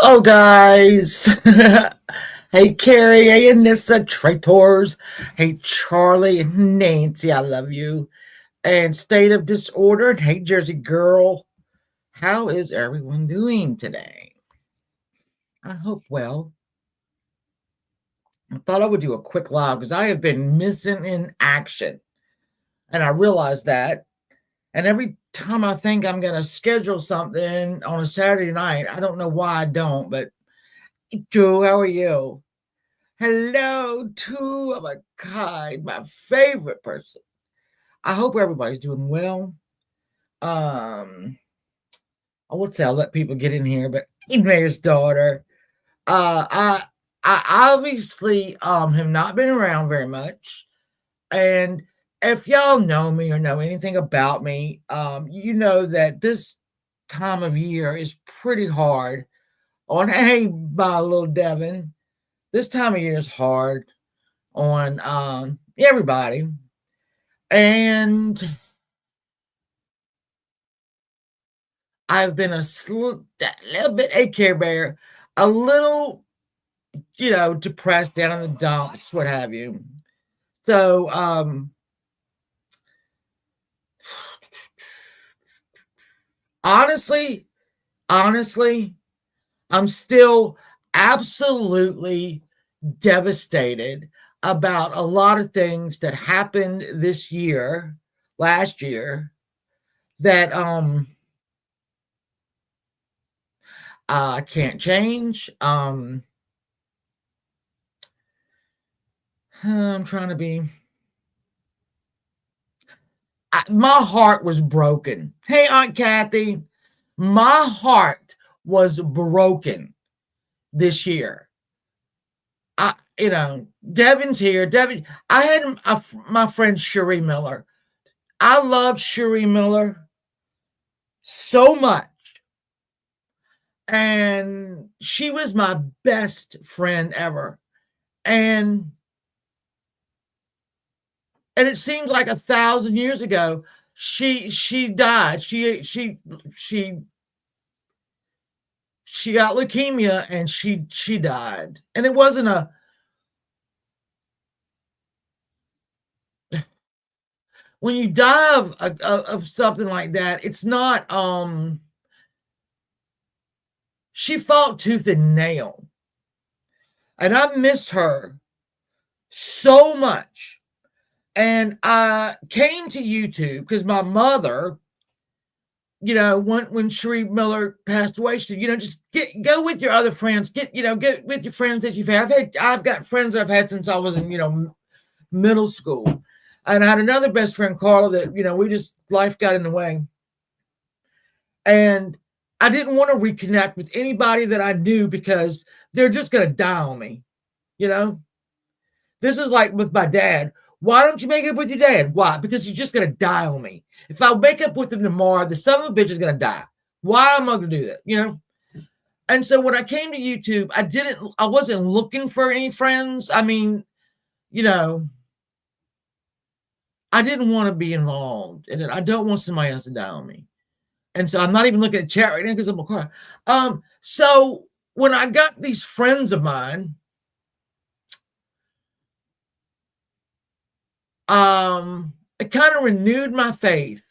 Hello, guys. Hey, Carrie. Hey, Anissa, traitors. Hey, Charlie and Nancy. I love you. And State of Disorder. Hey, Jersey Girl. How is everyone doing today? I hope well. I thought I would do a quick live because I have been missing in action. And I realized that. And every time I think I'm going to schedule something on a Saturday night, I don't know why I don't, but Drew, how are you? Hello to, oh my God, my favorite person. I hope everybody's doing well. I would say I'll let people get in here, but Mayor's daughter. Uh, I I obviously have not been around very much, and if y'all know me or know anything about me, you know that this time of year is pretty hard. On hey, my little Devin, this time of year is hard on everybody. And I've been a little bit a care bear, a little, depressed, down in the dumps, what have you. So, honestly, honestly, I'm still absolutely devastated about a lot of things that happened this year, last year, that I can't change. I'm trying to be. My heart was broken. Hey, Aunt Kathy, my heart was broken this year. Devin's here. Devin, I had my friend Cherie Miller. I love Cherie Miller so much. And she was my best friend ever. And it seems like 1,000 years ago she died. She got leukemia and she died. And it wasn't a when you die of something like that, it's not she fought tooth and nail. And I miss her so much. And I came to YouTube because my mother, when Cherie Miller passed away, she said, just go with your other friends, get with your friends that you've had. I've got friends I've had since I was in, middle school. And I had another best friend, Carla, that, life got in the way. And I didn't want to reconnect with anybody that I knew because they're just going to die on me. This is like with my dad. Why don't you make up with your dad? Why? Because he's just going to die on me. If I make up with him tomorrow, the son of a bitch is going to die. Why am I going to do that? And so when I came to YouTube, I wasn't looking for any friends. I mean, I didn't want to be involved in it. I don't want somebody else to die on me. And so I'm not even looking at chat right now because I'm a cry. So when I got these friends of mine, it kind of renewed my faith.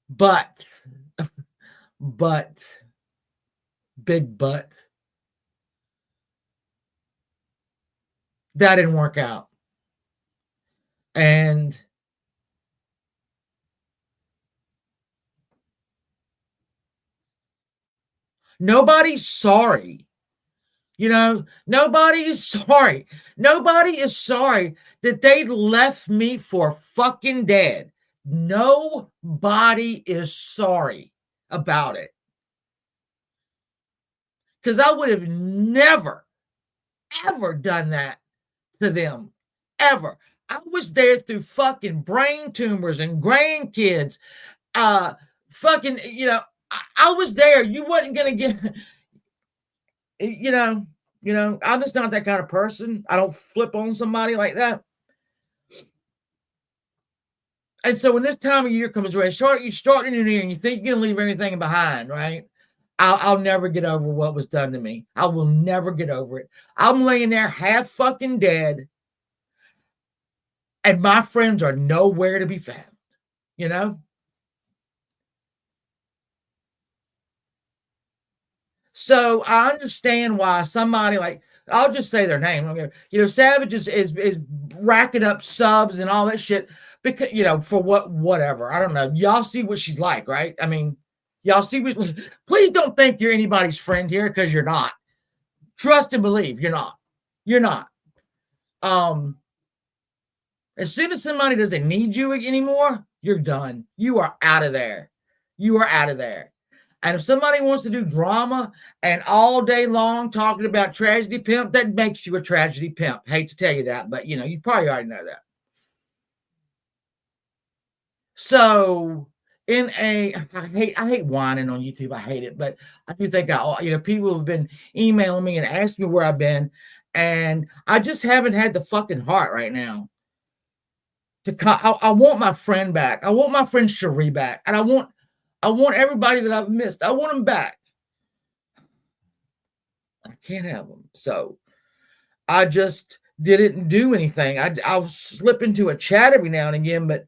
But big but, that didn't work out. And nobody's sorry. Nobody is sorry. Nobody is sorry that they left me for fucking dead. Nobody is sorry about it. Because I would have never, ever done that to them. Ever. I was there through fucking brain tumors and grandkids. Fucking, I was there. You wasn't going to get, I'm just not that kind of person. I don't flip on somebody like that. And so when this time of year comes around, you start a new year and you think you're going to leave everything behind, right? I'll never get over what was done to me. I will never get over it. I'm laying there half fucking dead, and my friends are nowhere to be found, you know? So I understand why somebody like, I'll just say their name. Okay. Savage is racking up subs and all that shit because for whatever. I don't know. Y'all see what she's like, right? I mean, y'all see what. Please don't think you're anybody's friend here because you're not. Trust and believe you're not. You're not. As soon as somebody doesn't need you anymore, you're done. You are out of there. You are out of there. And if somebody wants to do drama and all day long talking about tragedy pimp, that makes you a tragedy pimp. Hate to tell you that, but you probably already know that. So I hate whining on YouTube. I hate it, but I do think people have been emailing me and asking me where I've been, and I just haven't had the fucking heart right now. I want my friend back. I want my friend Cherie back, and I want everybody that I've missed. I want them back. I can't have them, so I just didn't do anything. I'll slip into a chat every now and again, but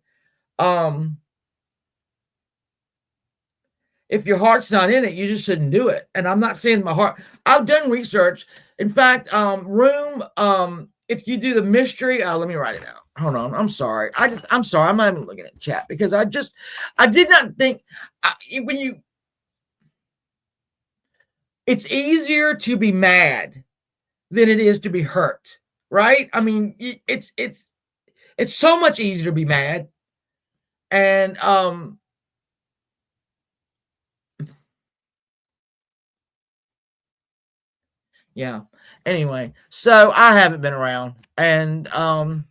if your heart's not in it, you just shouldn't do it. And I'm not saying my heart. I've done research. In fact, if you do the mystery, let me write it out. Hold on. I'm sorry. I'm sorry. I'm not even looking at chat because I did not think it's easier to be mad than it is to be hurt, right? I mean, it's so much easier to be mad. And yeah. Anyway, so I haven't been around, and oh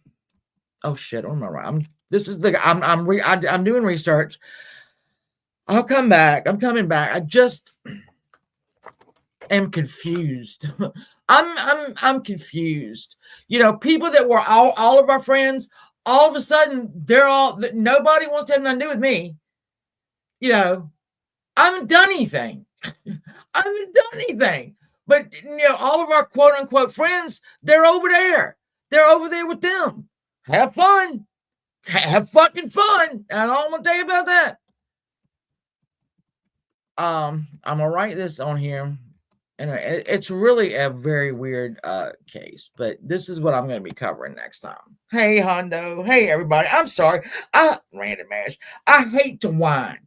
shit, what am I right? I'm doing research. I'll come back. I'm coming back. I just am confused. I'm confused. People that were all of our friends, all of a sudden nobody wants to have nothing to do with me. I haven't done anything. I haven't done anything. But all of our quote unquote friends, they're over there. They're over there with them. Have fun. Have fucking fun. And all I'm gonna tell you about that. I'm gonna write this on here. And it's really a very weird case, but this is what I'm going to be covering next time. Hey, Hondo. Hey, everybody. I'm sorry. Random Ash. I hate to whine,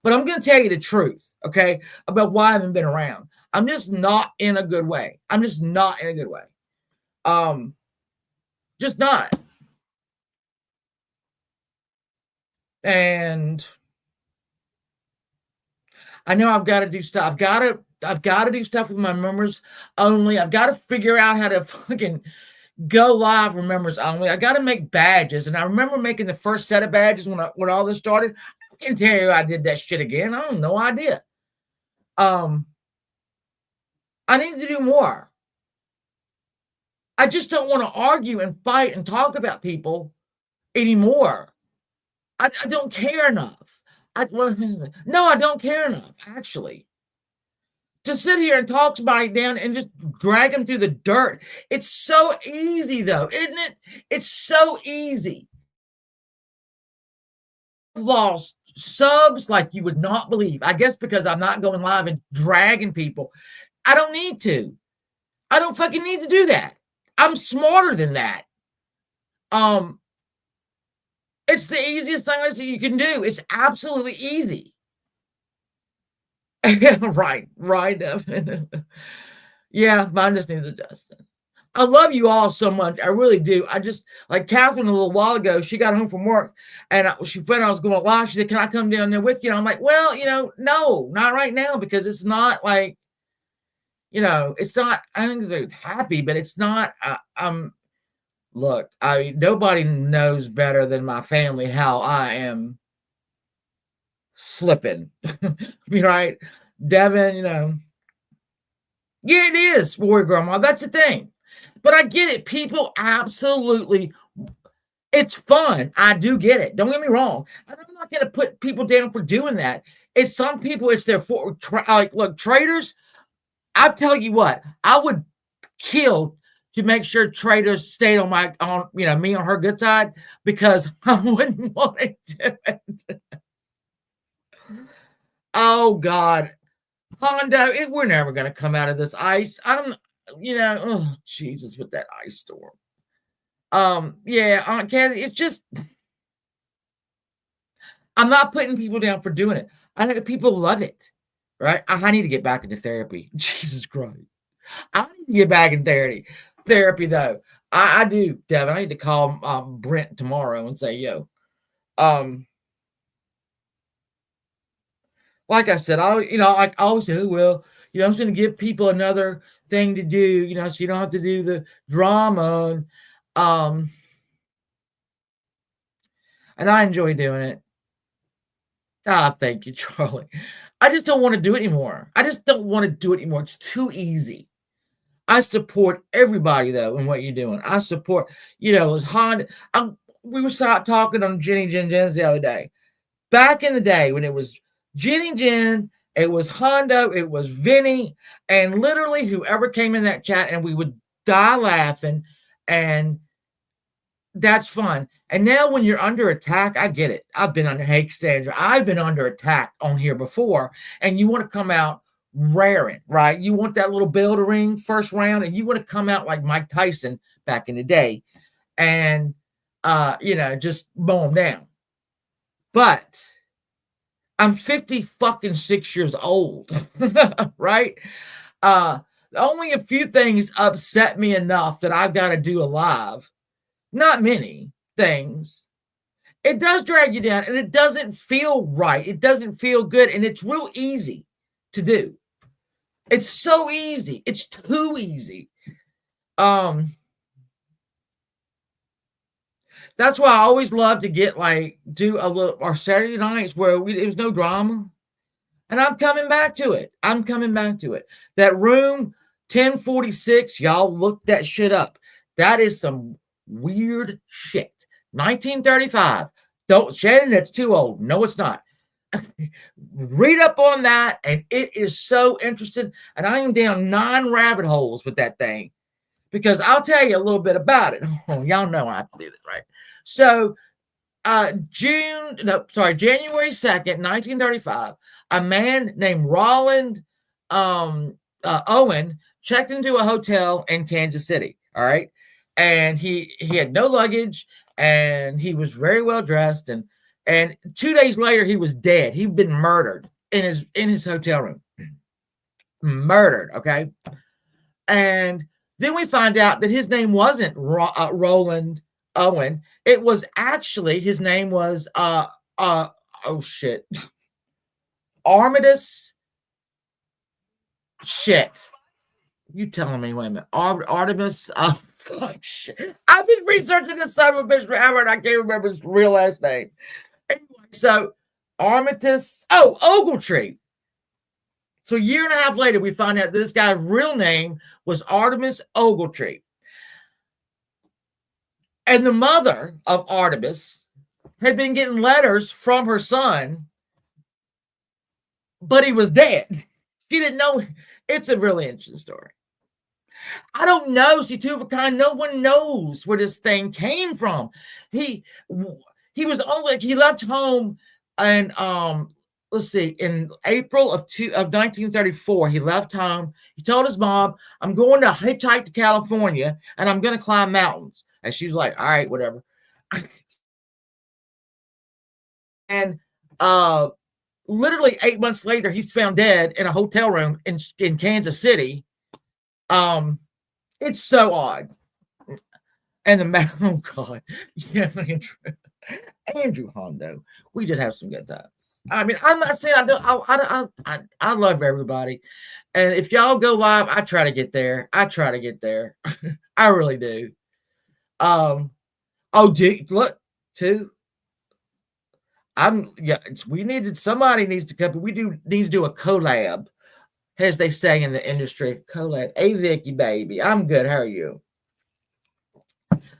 but I'm going to tell you the truth, okay, about why I haven't been around. I'm just not in a good way. I'm just not in a good way. Just not. And I know I've got to do stuff. I've got to do stuff with my members only. I've got to figure out how to fucking go live with members only. I got to make badges. And I remember making the first set of badges when all this started. I can tell you I did that shit again. I have no idea. I need to do more. I just don't want to argue and fight and talk about people anymore. I don't care enough. No, I don't care enough, actually. To sit here and talk somebody down and just drag them through the dirt. It's so easy, though, isn't it? It's so easy. I've lost subs like you would not believe. I guess because I'm not going live and dragging people. I don't need to. I don't fucking need to do that. I'm smarter than that. It's the easiest thing you can do. It's absolutely easy. right. Yeah, mine just needs adjusting. I love you all so much. I really do. I just, like Catherine a little while ago, she got home from work and she found I was going live. She said, can I come down there with you? And I'm like, well, no, not right now, because it's not like, it's not, I think it's happy, but it's not, look, nobody knows better than my family how I am slipping. Right? Devin, yeah, it is, Warrior Grandma. That's the thing. But I get it. People absolutely, it's fun. I do get it. Don't get me wrong. I'm not going to put people down for doing that. It's some people, it's their like, look, traders, I tell you what, I would kill to make sure traders stayed on me on her good side, because I wouldn't want to do it. Oh God. Hondo, we're never going to come out of this ice. Oh Jesus, with that ice storm. Yeah, Aunt Kathy, it's just, I'm not putting people down for doing it. I know people love it, right? I need to get back into therapy. Jesus Christ, I need to get back in therapy though. I do, Devin. I need to call Brent tomorrow and say, yo, like I said, I always say, oh, well, I'm just going to give people another thing to do, so you don't have to do the drama. And I enjoy doing it. Thank you, Charlie. I just don't want to do it anymore. It's too easy. I support everybody though in what you're doing. I support, as Honda. We were talking on Jenny Jen's the other day. Back in the day when it was Jenny Jen, it was Hondo, it was Vinny, and literally whoever came in that chat, and we would die laughing, and that's fun. And now when you're under attack, I get it. I've been under Sandra. I've been under attack on here before, and you want to come out raring, right? You want that little bell to ring first round, and you want to come out like Mike Tyson back in the day, and just mow them down. But I'm 50 fucking 6 years old, right? Only a few things upset me enough that I've got to do a live. Not many things. It does drag you down, and it doesn't feel right. It doesn't feel good, and it's real easy to do. It's so easy. It's too easy. That's why I always love to do a little, our Saturday nights where it was no drama. And I'm coming back to it. That room 1046, y'all look that shit up. That is some weird shit. 1935. Shannon, that's too old. No, it's not. Read up on that, and it is so interesting. And I am down 9 rabbit holes with that thing, because I'll tell you a little bit about it. Oh, y'all know I have to do this, right? So, January 2nd, 1935, a man named Roland Owen checked into a hotel in Kansas City. All right. And he had no luggage, and he was very well dressed. And 2 days later, he was dead. He'd been murdered in his hotel room. Murdered. Okay. And then we find out that his name wasn't Roland Owen. It was actually, his name was Armitage. Shit. You telling me, wait a minute. Artemis. Shit. I've been researching this son of a bitch forever, and I can't remember his real last name. Anyway, so Armitage. Ogletree. So a year and a half later, we find out this guy's real name was Artemis Ogletree. And the mother of Artemis had been getting letters from her son, but he was dead. She didn't know. It's a really interesting story. I don't know. See, two of a kind. No one knows where this thing came from. He was only, he left home, and let's see, in April of 1934, he left home. He told his mom, I'm going to hitchhike to California, and I'm going to climb mountains. And she was like, all right, whatever. And literally 8 months later, he's found dead in a hotel room in Kansas City. It's so odd. And the man, oh God, yeah, Andrew Hondo, we did have some good times. I mean, I'm not saying I don't. I love everybody, and if y'all go live, I try to get there. I really do. Look, too. Somebody needs to come. We need to do a collab, as they say in the industry. Collab. Hey, Vicky, baby, I'm good. How are you?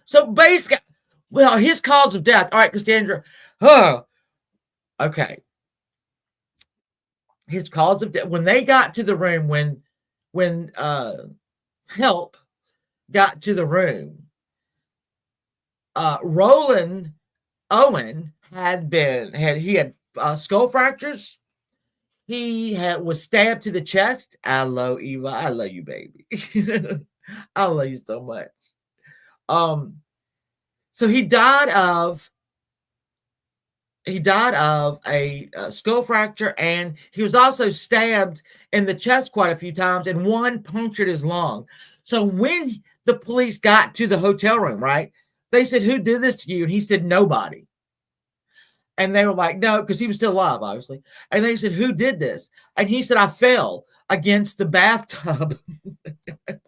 So basically, well, his cause of death. All right, Cassandra. Okay. his cause of death, when they got to the room, when help got to the room, Roland Owen had skull fractures. He was stabbed to the chest. Hello, Eva. I love you, baby. I love you so much. So he died of a skull fracture, and he was also stabbed in the chest quite a few times, and one punctured his lung. So when the police got to the hotel room, right, they said, "Who did this to you?" And he said, "Nobody." And they were like, "No," because he was still alive, obviously. And they said, "Who did this?" And he said, "I fell against the bathtub."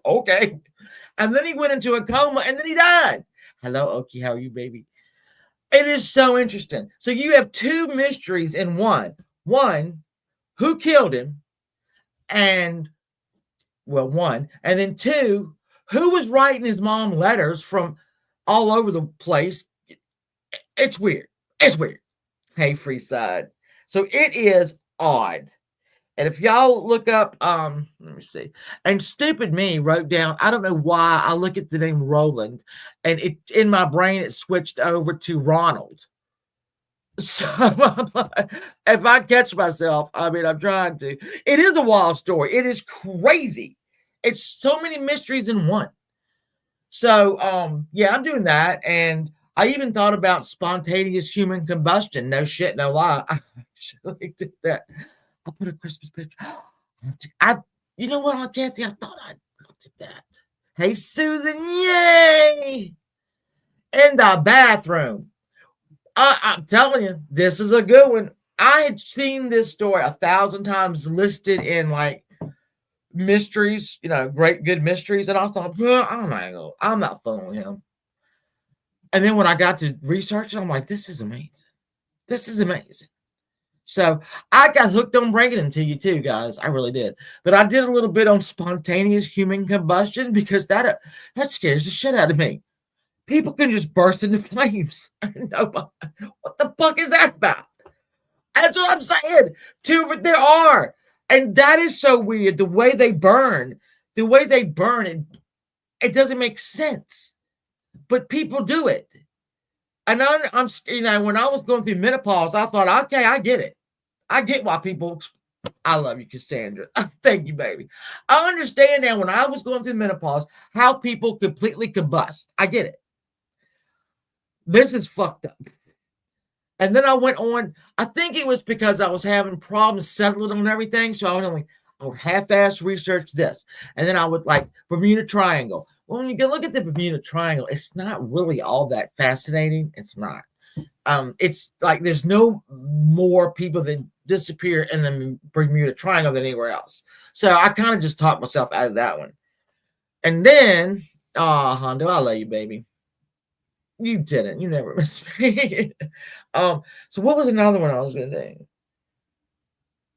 Okay. And then he went into a coma, and then he died. Hello, Oki. How are you, baby? It is so interesting. So you have two mysteries in one. One, who killed him? And, well, one. And then two, who was writing his mom letters from all over the place? It's weird. It's weird. Hey, free side. So it is odd. And if y'all look up, let me see. And stupid me wrote down, I don't know why I look at the name Roland, and it in my brain it switched over to Ronald. So if I catch myself, I mean, I'm trying to. It is a wild story. It is crazy. It's so many mysteries in one. So yeah, I'm doing that, and I even thought about spontaneous human combustion. No shit, no lie. I actually did that. I put a Christmas picture. You know what, Kathy? I thought I looked at that. Hey, Susan, yay! In the bathroom. I'm telling you, this is a good one. I had seen this story 1,000 times listed in like mysteries, great good mysteries, and I thought, I'm not following him. And then when I got to research it, I'm like, this is amazing. This is amazing. So I got hooked on bringing them to you too, guys. I really did. But I did a little bit on spontaneous human combustion because that scares the shit out of me. People can just burst into flames. What the fuck is that about? That's what I'm saying. There are. And that is so weird. The way they burn, it doesn't make sense. But people do it. And I'm when I was going through menopause, I thought, okay, I get it. I get why people. I love you, Cassandra. Thank you, baby. I understand now when I was going through menopause how people completely combust. I get it. This is fucked up. And then I went on. I think it was because I was having problems settling on everything. So I would half-ass research this. And then I would like Bermuda Triangle. Well, when you go look at the Bermuda Triangle, it's not really all that fascinating. It's not. It's like there's no more people that disappear in the Bermuda Triangle than anywhere else. So I kind of just talked myself out of that one. And then, Hondo, I love you, baby. You didn't. You never missed me. So what was another one I was going to do?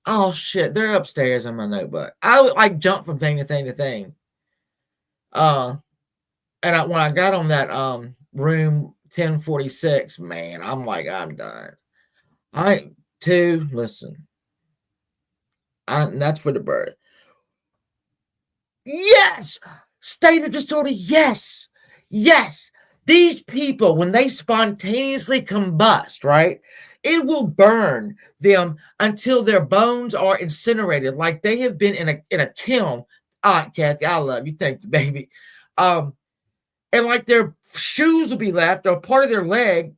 Oh, shit. They're upstairs in my notebook. I would like jump from thing to thing to thing. And when I got on that room 1046, man, I'm like, I'm done. Listen. That's for the bird. Yes! State of disorder, yes! Yes! These people, when they spontaneously combust, right, it will burn them until their bones are incinerated, like they have been in a kiln. Aunt Kathy, I love you. Thank you, baby. And like their shoes will be left or part of their leg.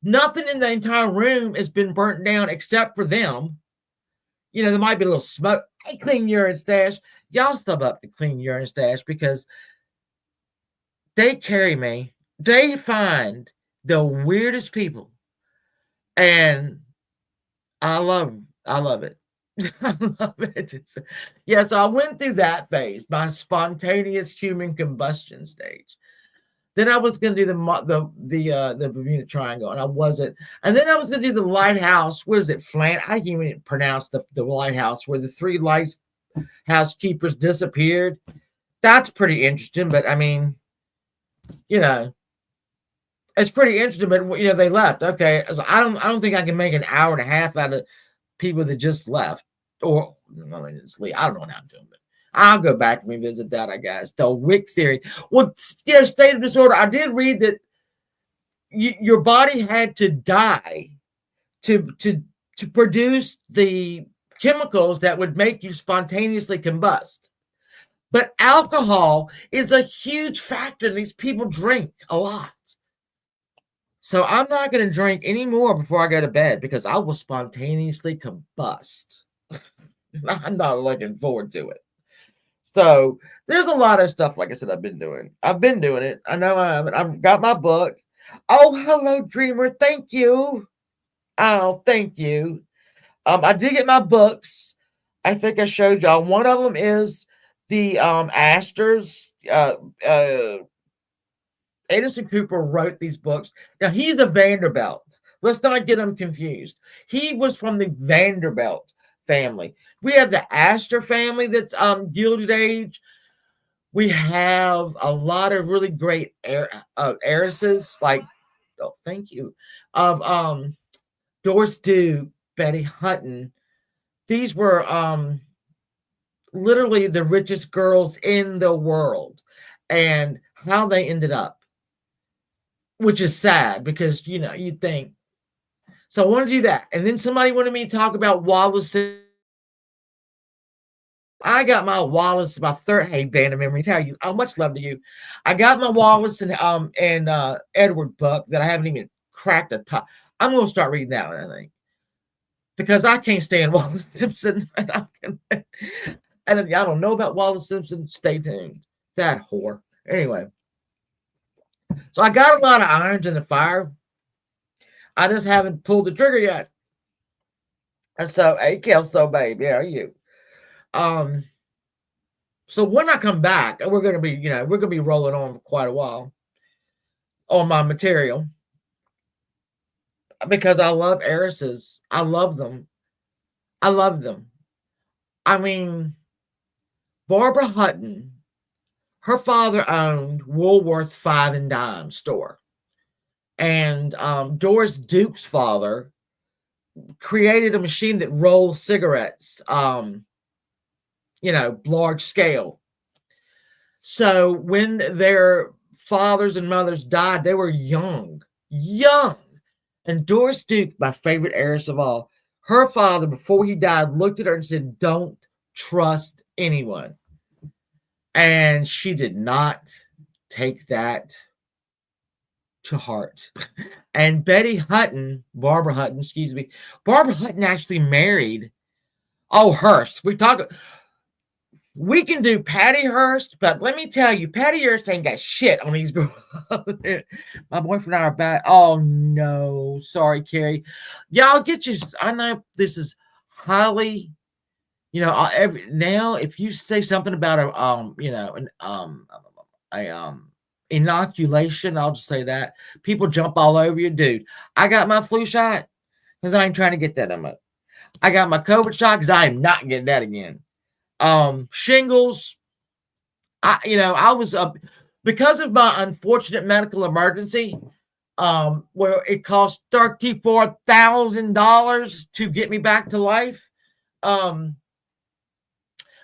Nothing in the entire room has been burnt down except for them. There might be a little smoke. Hey, clean urine stash. Y'all step up to clean urine stash because they carry me. They find the weirdest people. And I love them. I love it. I love it. So I went through that phase, my spontaneous human combustion stage. Then I was going to do the Bermuda Triangle, and I wasn't. And then I was going to do the lighthouse. What is it? I can't even pronounce the lighthouse where the 3 lighthouse keepers disappeared. That's pretty interesting, but I mean, it's pretty interesting. But they left. Okay, so I don't think I can make an hour and a half out of people that just left or no, it's Lee. I don't know what I'm doing, but I'll go back and revisit that, I guess. The Wick theory. Well, state of disorder. I did read that your body had to die to produce the chemicals that would make you spontaneously combust. But alcohol is a huge factor. These people drink a lot. So I'm not going to drink anymore before I go to bed because I will spontaneously combust. I'm not looking forward to it. So there's a lot of stuff, like I said, I've been doing it. I know I've got my book. Oh, hello, Dreamer. Thank you. Oh, thank you. I did get my books. I think I showed y'all. One of them is the Astors. Anderson Cooper wrote these books. Now, he's a Vanderbilt. Let's not get them confused. He was from the Vanderbilt family. We have the Astor family that's Gilded Age. We have a lot of really great heiresses, like, oh, thank you, of Doris Duke, Betty Hutton. These were literally the richest girls in the world, and how they ended up, which is sad because, you'd think. So I want to do that. And then somebody wanted me to talk about Wallace. I got my Wallace, my third, hey, Band of Memories, how are you? Oh, much love to you. I got my Wallace and Edward book that I haven't even cracked the top. I'm going to start reading that one, I think, because I can't stand Wallace Simpson. And I don't know about Wallace Simpson. Stay tuned. That whore. Anyway. So I got a lot of irons in the fire. I just haven't pulled the trigger yet. And so, hey, Kelso, baby, how are you? So when I come back, we're gonna be rolling on for quite a while on my material because I love heiresses. I love them. I mean, Barbara Hutton, her father owned Woolworth Five and Dime store. And Doris Duke's father created a machine that rolls cigarettes, large scale. So when their fathers and mothers died, they were young. And Doris Duke, my favorite heiress of all, her father, before he died, looked at her and said, "Don't trust anyone." And she did not take that to heart. And Barbara Hutton actually married, Hearst. We can do Patty Hearst, but let me tell you, Patty Hearst ain't got shit on these girls. My boyfriend and I are back. Oh no, sorry, Carrie. Y'all get you. I know this is highly, now if you say something about a inoculation, I'll just say that people jump all over you, dude. I got my flu shot because I ain't trying to get that no. I got my COVID shot because I am not getting that again. Shingles. I was because of my unfortunate medical emergency, where it cost $34,000 to get me back to life.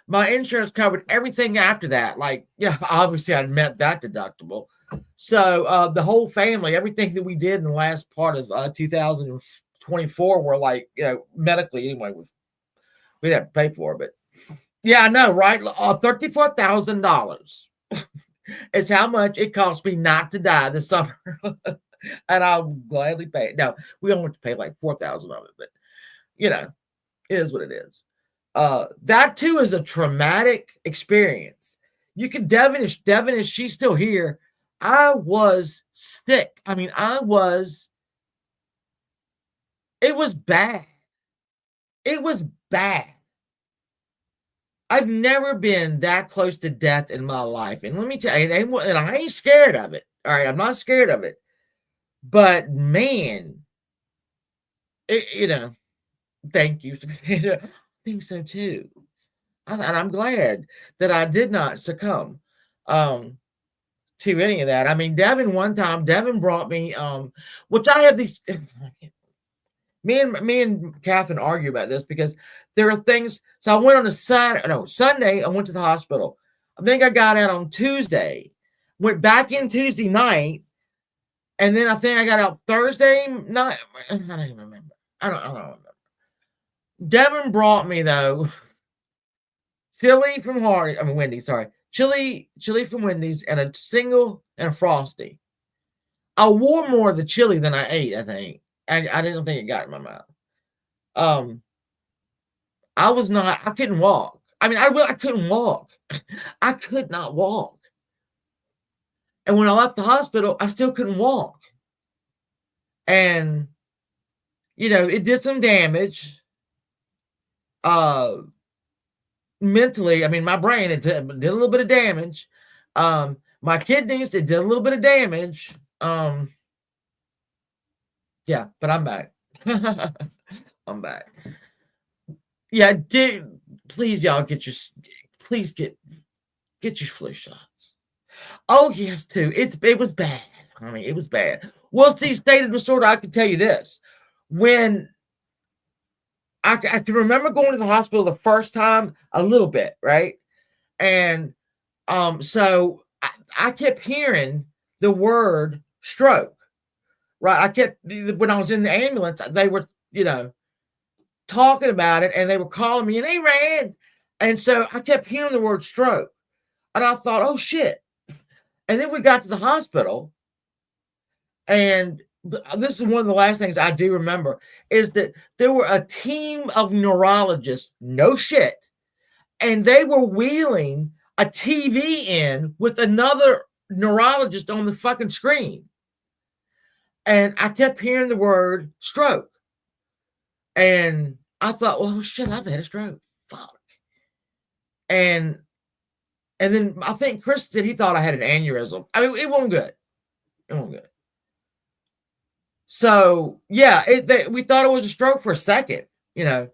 My insurance covered everything after that. Like, obviously I met that deductible. So the whole family, everything that we did in the last part of 2024 were like, medically anyway, we'd have to pay for it. But yeah, I know, right? $34,000 is how much it cost me not to die this summer. And I'll gladly pay it. Now, we only have to pay like $4,000 of it, but it is what it is. That too is a traumatic experience. You can Devin, is she's still here? I was sick. I mean, it was bad. It was bad. I've never been that close to death in my life. And let me tell you, and I ain't scared of it. All right, I'm not scared of it. But man, thank you. I think so too. And I'm glad that I did not succumb to any of that. I mean, Devin brought me, which I have these. Me and Catherine argue about this because there are things. So I went on a Sunday. I went to the hospital. I think I got out on Tuesday. Went back in Tuesday night, and then I think I got out Thursday night. I don't even remember. I don't remember. Devin brought me though chili from Wendy's. Sorry, chili from Wendy's, and a single and a frosty. I wore more of the chili than I ate. I think I didn't think it got in my mouth. I was not. I couldn't walk. I mean, I couldn't walk. I could not walk. And when I left the hospital, I still couldn't walk. And it did some damage. Mentally, I mean, my brain it did a little bit of damage. My kidneys it did a little bit of damage. Yeah, but I'm back. I'm back. Yeah, dude, please, y'all get your flu shots. Oh yes, too. It was bad. I mean, it was bad. Well, see, state of disorder. I can tell you this: when I can remember going to the hospital the first time, a little bit, right? And so I kept hearing the word stroke, right? I kept when I was in the ambulance, they were talking about it, and they were calling me, and they ran, and so I kept hearing the word stroke, and I thought, oh shit. And then we got to the hospital, and this is one of the last things I do remember is that there were a team of neurologists, no shit, and they were wheeling a TV in with another neurologist on the fucking screen. And I kept hearing the word stroke. And I thought, well, shit, I've had a stroke. Fuck. And then I think Chris said he thought I had an aneurysm. I mean, it wasn't good. It wasn't good. So, yeah, we thought it was a stroke for a second, and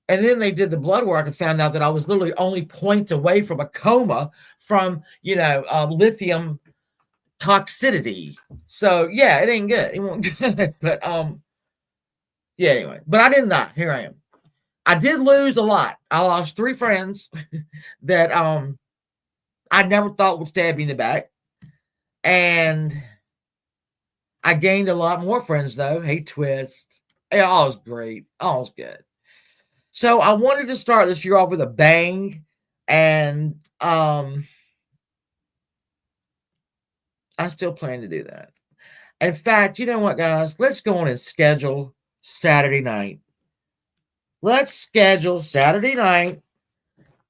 then they did the blood work and found out that I was literally only points away from a coma from, lithium toxicity. So, yeah, it ain't good. It wasn't good. But, yeah, anyway. But I didn't die. Here I am. I did lose a lot. I lost 3 friends that I never thought would stab me in the back. And I gained a lot more friends, though. Hey, Twist. Yeah, all was great. All was good. So I wanted to start this year off with a bang. And I still plan to do that. In fact, you know what, guys? Let's go on and schedule Saturday night. Let's schedule Saturday night.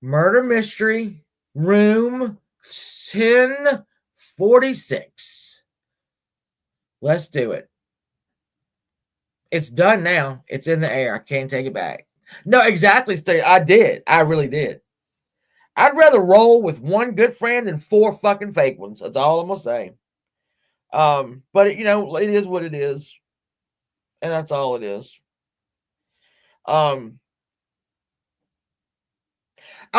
Murder Mystery, room 1046. Let's do it. It's done now. It's in the air. I can't take it back. No, exactly, Steve. I did. I really did. I'd rather roll with 1 good friend than 4 fucking fake ones. That's all I'm going to say. But, it is what it is. And that's all it is. I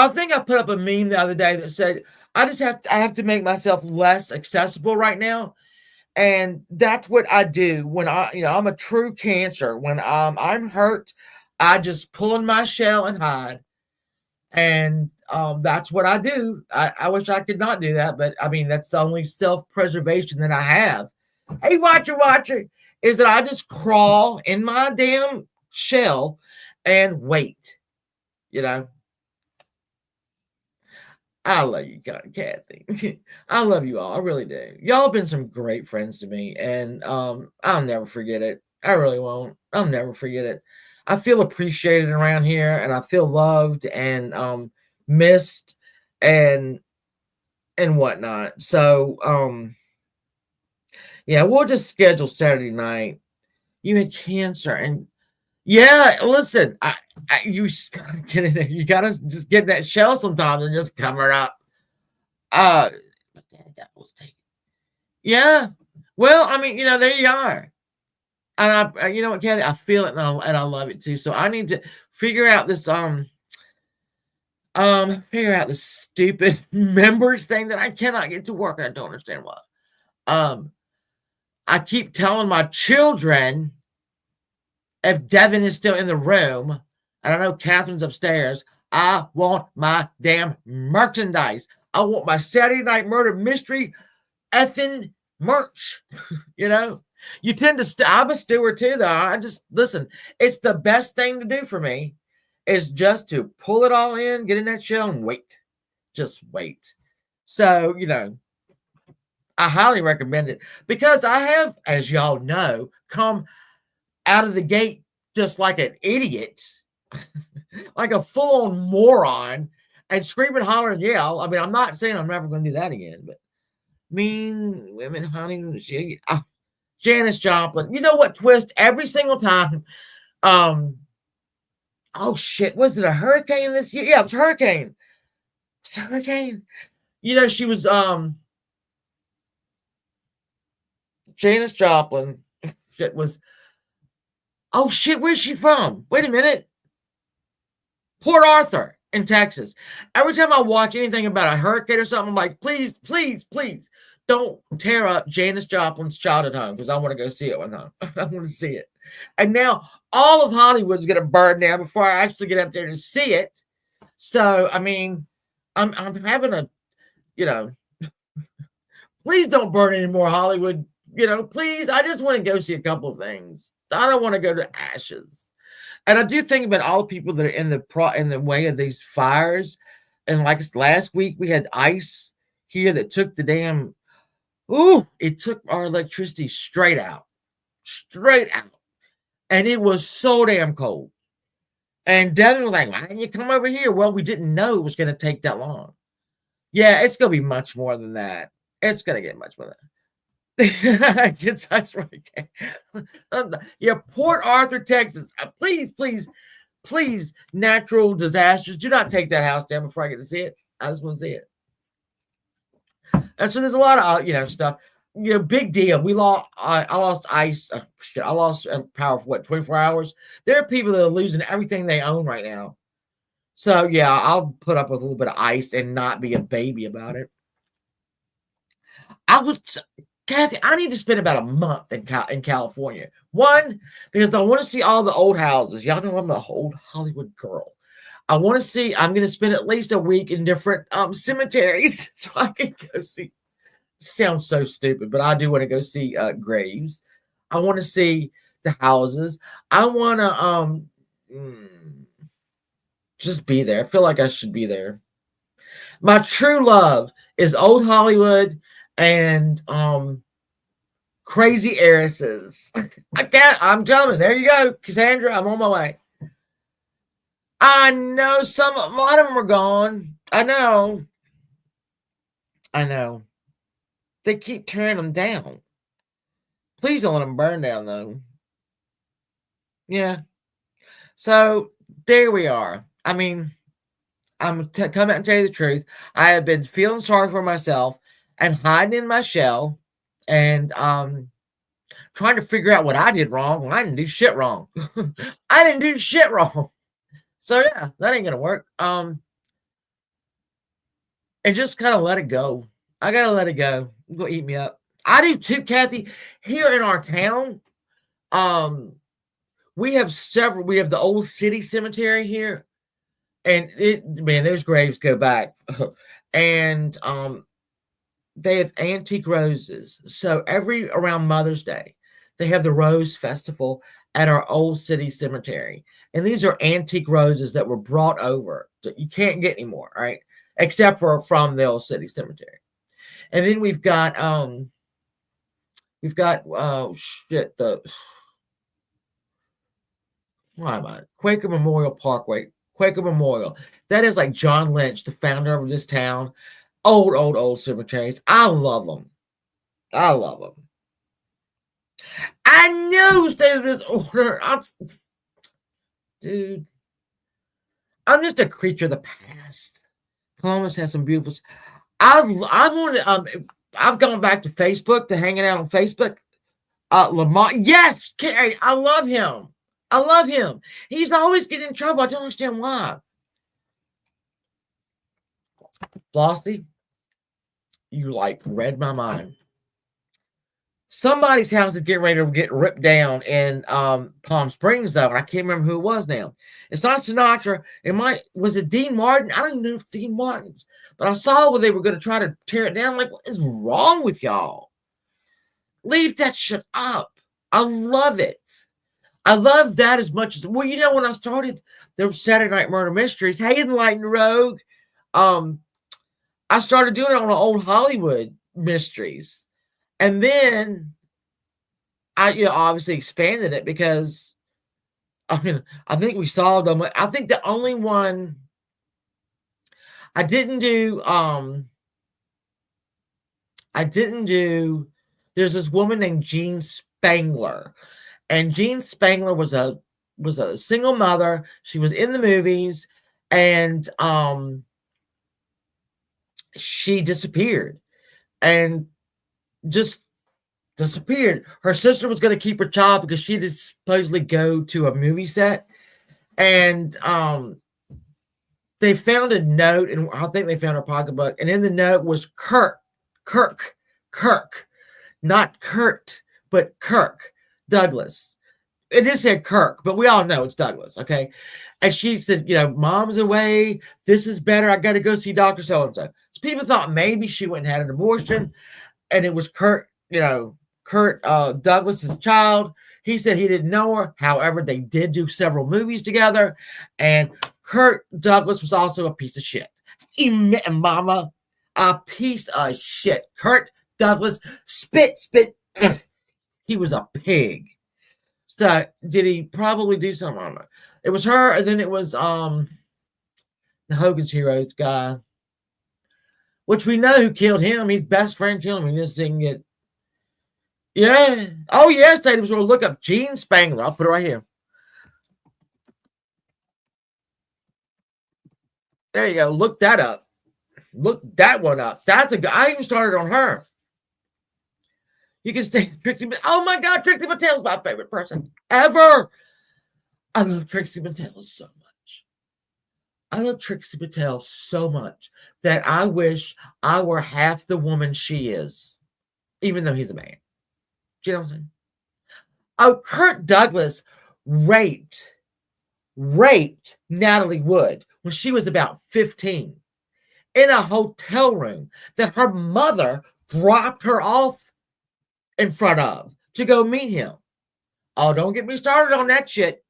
think I put up a meme the other day that said, I have to make myself less accessible right now. And that's what I do when I'm a true cancer. When I'm hurt, I just pull in my shell and hide. And that's what I do. I wish I could not do that, but I mean, that's the only self-preservation that I have. Hey, watcher, is that I just crawl in my damn shell and wait. I love you, Kathy. I love you all. I really do. Y'all have been some great friends to me, and I'll never forget it. I really won't. I'll never forget it. I feel appreciated around here, and I feel loved and missed and whatnot. So, yeah, we'll just schedule Saturday night. You had cancer, and yeah, listen, you gotta get in there. You gotta just get in that shell sometimes and just cover it up. But that was taken. Yeah. Well, I mean, there you are. And you know what, Kathy, I feel it and I love it too. So I need to figure out this stupid members thing that I cannot get to work. I don't understand why. I keep telling my children if Devin is still in the room, and I know Catherine's upstairs, I want my damn merchandise. I want my Saturday Night Murder Mystery effing merch. You know, you tend to, I'm a steward too, though. I just, listen, it's the best thing to do for me is just to pull it all in, get in that shell and wait. Just wait. So, you know, I highly recommend it because I have, as y'all know, come out of the gate just like an idiot, like a full on moron, and scream and holler and yell. I mean, I'm not saying I'm never going to do that again, but mean women, honey, Janis Joplin. You know what twist every single time? Oh shit, was it a hurricane this year? Yeah, it was a hurricane. It's a hurricane. You know, she was Janis Joplin. Shit was. Oh shit, where's she from? Wait a minute. Port Arthur in Texas. Every time I watch anything about a hurricane or something, I'm like, please, please, please, don't tear up Janis Joplin's childhood home because I want to go see it one time. I want to see it. And now all of Hollywood's going to burn down before I actually get up there to see it. So, I mean, I'm having a, you know, please don't burn any more Hollywood. You know, please. I just want to go see a couple of things. I don't want to go to ashes. And I do think about all the people that are in the way of these fires. And like last week, we had ice here that took the damn. It took our electricity straight out, and it was so damn cold. And Devin was like, "Why didn't you come over here?" Well, we didn't know it was going to take that long. Yeah, it's going to be much more than that. It's going to get much more than that. It's us right there. Yeah, Port Arthur, Texas. Please, please, please, natural disasters. Do not take that house down before I get to see it. I just want to see it. And so there's a lot of stuff. You know, big deal. I lost ice. I lost power for 24 hours. There are people that are losing everything they own right now. So yeah, I'll put up with a little bit of ice and not be a baby about it. Kathy, I need to spend about a month in California. One, because I want to see all the old houses. Y'all know I'm an old Hollywood girl. I'm going to spend at least a week in different cemeteries so I can go see. Sounds so stupid, but I do want to go see graves. I want to see the houses. I want to just be there. I feel like I should be there. My true love is old Hollywood and crazy heiresses. I'm jumping. There you go, Cassandra. I'm on my way. I know a lot of them are gone. I know. They keep tearing them down. Please don't let them burn down, though. Yeah. So there we are. I mean, I'm come out and tell you the truth. I have been feeling sorry for myself and hiding in my shell and trying to figure out what I did wrong when I didn't do shit wrong. I didn't do shit wrong. So yeah, that ain't gonna work. And just kind of let it go. I gotta let it go. Go eat me up. I do too, Kathy. Here in our town, we have several. We have the old city cemetery here, and those graves go back, and they have antique roses. So around Mother's Day, they have the Rose Festival at our old city cemetery, and these are antique roses that were brought over. You can't get anymore, right? Except for from the old city cemetery. And then we've got Quaker Memorial Parkway, Quaker Memorial. That is like John Lynch, the founder of this town. Old cemeteries. I love them. I know state of disorder. Dude, I'm just a creature of the past. Columbus has some beautiful. I've gone back to Facebook to hanging out on Facebook. Lamont, yes, Carrie, I love him. He's always getting in trouble. I don't understand why. Flossie, you read my mind. Somebody's house is getting ready to get ripped down in Palm Springs, though, and I can't remember who it was now. It's not Sinatra. Was it Dean Martin? I don't even know if Dean Martin, but I saw where they were going to try to tear it down. I'm like, what is wrong with y'all? Leave that shit up. I love it. I love that as much as well. When I started the Saturday Night Murder Mysteries, hey, Enlightened Rogue, I started doing it on old Hollywood mysteries. And then I obviously expanded it because I think we solved them. I think the only one I didn't do, there's this woman named Jean Spangler. And Jean Spangler was a single mother. She was in the movies, and she disappeared. And just disappeared. Her sister was going to keep her child because she did supposedly go to a movie set, and they found a note, and I think they found her pocketbook, and in the note was Kirk, not Kurt, but Kirk Douglas. It just said Kirk, but we all know it's Douglas, okay? And she said, Mom's away. This is better. I got to go see Dr. So-and-so. So people thought maybe she went and had an abortion, and it was Kurt Douglas's child. He said he didn't know her. However, they did do several movies together, and Kurt Douglas was also a piece of shit. Mama, a piece of shit. Kurt Douglas, spit. He was a pig. So did he probably do something? I don't know. It was her, and then it was the Hogan's Heroes guy, which we know who killed him. His best friend killed him. He just didn't get. Yeah. Oh, yes, Dave was going to look up Jean Spangler. I'll put it right here. There you go. Look that up. Look that one up. That's a good. I even started on her. You can stay Trixie. Oh my God, Trixie Mattel's my favorite person ever. I love Trixie Mattel so much. I love Trixie Mattel so much that I wish I were half the woman she is, even though he's a man. Do you know what I'm saying? Oh, Kurt Douglas raped Natalie Wood when she was about 15 in a hotel room that her mother dropped her off in front of to go meet him. Oh, don't get me started on that shit.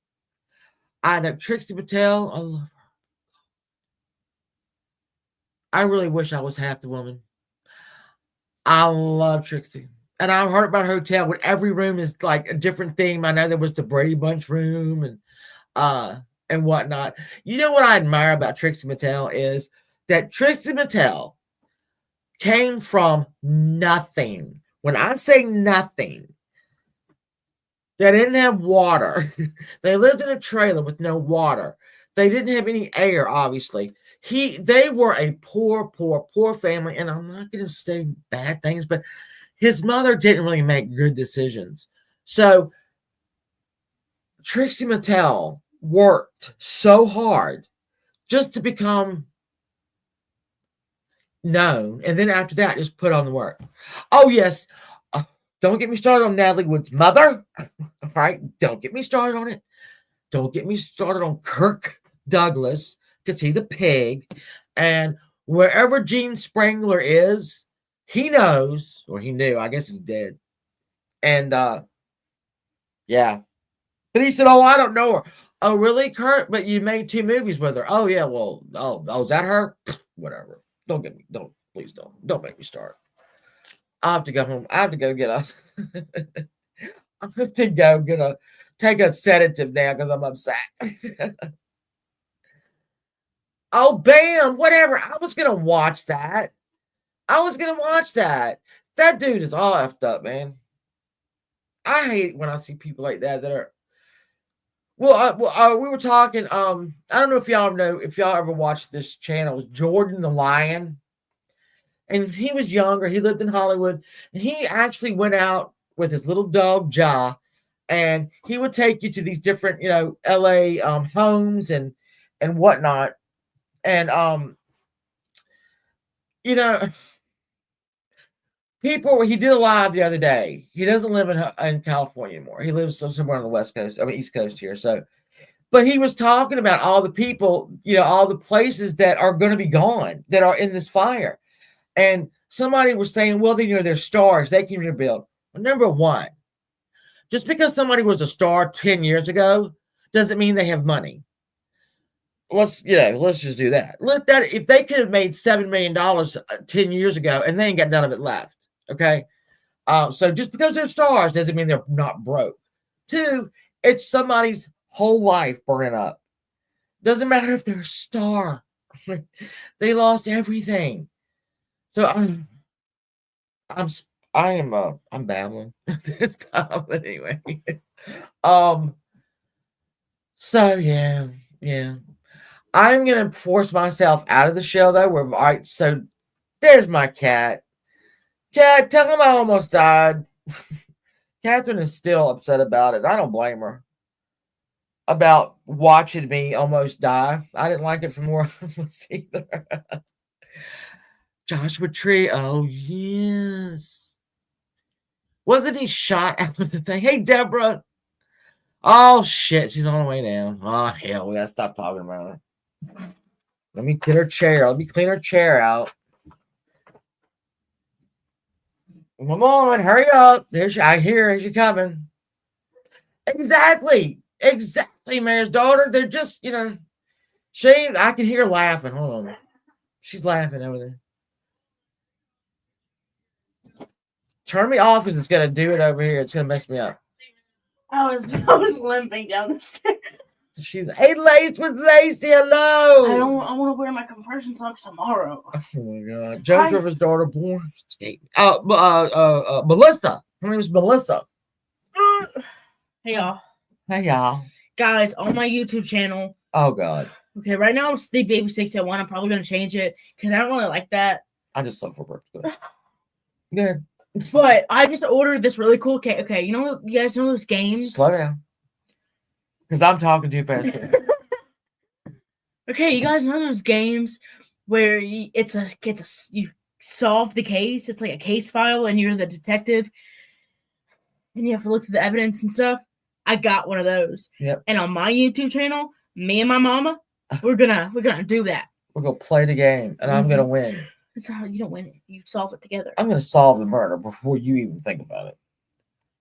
I know Trixie Mattel. I love her. I really wish I was half the woman. I love Trixie. And I heard about her hotel where every room is like a different theme. I know there was the Brady Bunch room and whatnot. You know what I admire about Trixie Mattel is that Trixie Mattel came from nothing. When I say nothing, they didn't have water. They lived in a trailer with no water. They didn't have any air, obviously. They were a poor family, and I'm not going to say bad things, but his mother didn't really make good decisions. So Trixie Mattel worked so hard just to become known, and then after that, just put on the work. Oh, yes. Don't get me started on Natalie Wood's mother. All right? Don't get me started on it. Don't get me started on Kirk Douglas, because he's a pig. And wherever Jean Spangler is, he knows, or he knew. I guess he's dead. And, yeah. But he said, oh, I don't know her. Oh, really, Kurt? But you made 2 movies with her. Oh, yeah, well, is that her? Whatever. Please don't make me start. I have to go home. I have to go get take a sedative now because I'm upset. Oh, bam, whatever. I was going to watch that. That dude is all effed up, man. I hate when I see people like that are. Well, we were talking. I don't know if y'all ever watched this channel. It was Jordan the Lion. And he was younger. He lived in Hollywood. And he actually went out with his little dog, Ja. And he would take you to these different, LA homes and whatnot. And, He did a live the other day. He doesn't live in California anymore. He lives somewhere on the West Coast, East Coast here. So, but he was talking about all the people, all the places that are going to be gone that are in this fire. And somebody was saying, well, they're stars. They can rebuild. Well, number one, just because somebody was a star 10 years ago doesn't mean they have money. Let's just do that. If they could have made $7 million 10 years ago and they ain't got none of it left. Okay. So just because they're stars doesn't mean they're not broke. Two, it's somebody's whole life burning up. Doesn't matter if they're a star. They lost everything. So I'm babbling this time, but anyway. So yeah. I'm gonna force myself out of the show though. So there's my cat. Cat, tell him I almost died. Catherine is still upset about it. I don't blame her about watching me almost die. I didn't like it from where I was either. Joshua Tree. Oh yes. Wasn't he shot out of the thing? Hey Deborah. Oh shit, she's on the way down. Oh hell, we gotta stop talking about her. Let me get her chair. Let me clean her chair out. Come on, hurry up. I hear she coming. Exactly, Mayor's daughter. They're just, I can hear her laughing. Hold on. She's laughing over there. Turn me off because it's going to do it over here. It's going to mess me up. I was limping down the stairs. She's laced with Lacey. Hello. I want to wear my compression socks tomorrow. Oh my god. Jones River's daughter born. Melissa. Her name is Melissa. Hey y'all. Hey y'all. Guys, on my YouTube channel. Oh god. Okay, right now it's the Baby 601. I'm probably gonna change it because I don't really like that. I just love her birthday. Good. But I just ordered this really cool cake. Okay, you guys know those games? Slow down. Because I'm talking too fast. Okay, you guys know those games where you solve the case. It's like a case file, and you're the detective, and you have to look through the evidence and stuff. I got one of those. Yep. And on my YouTube channel, me and my mama, we're gonna do that. We're gonna play the game, and I'm gonna win. It's not, you don't win it. You solve it together. I'm gonna solve the murder before you even think about it,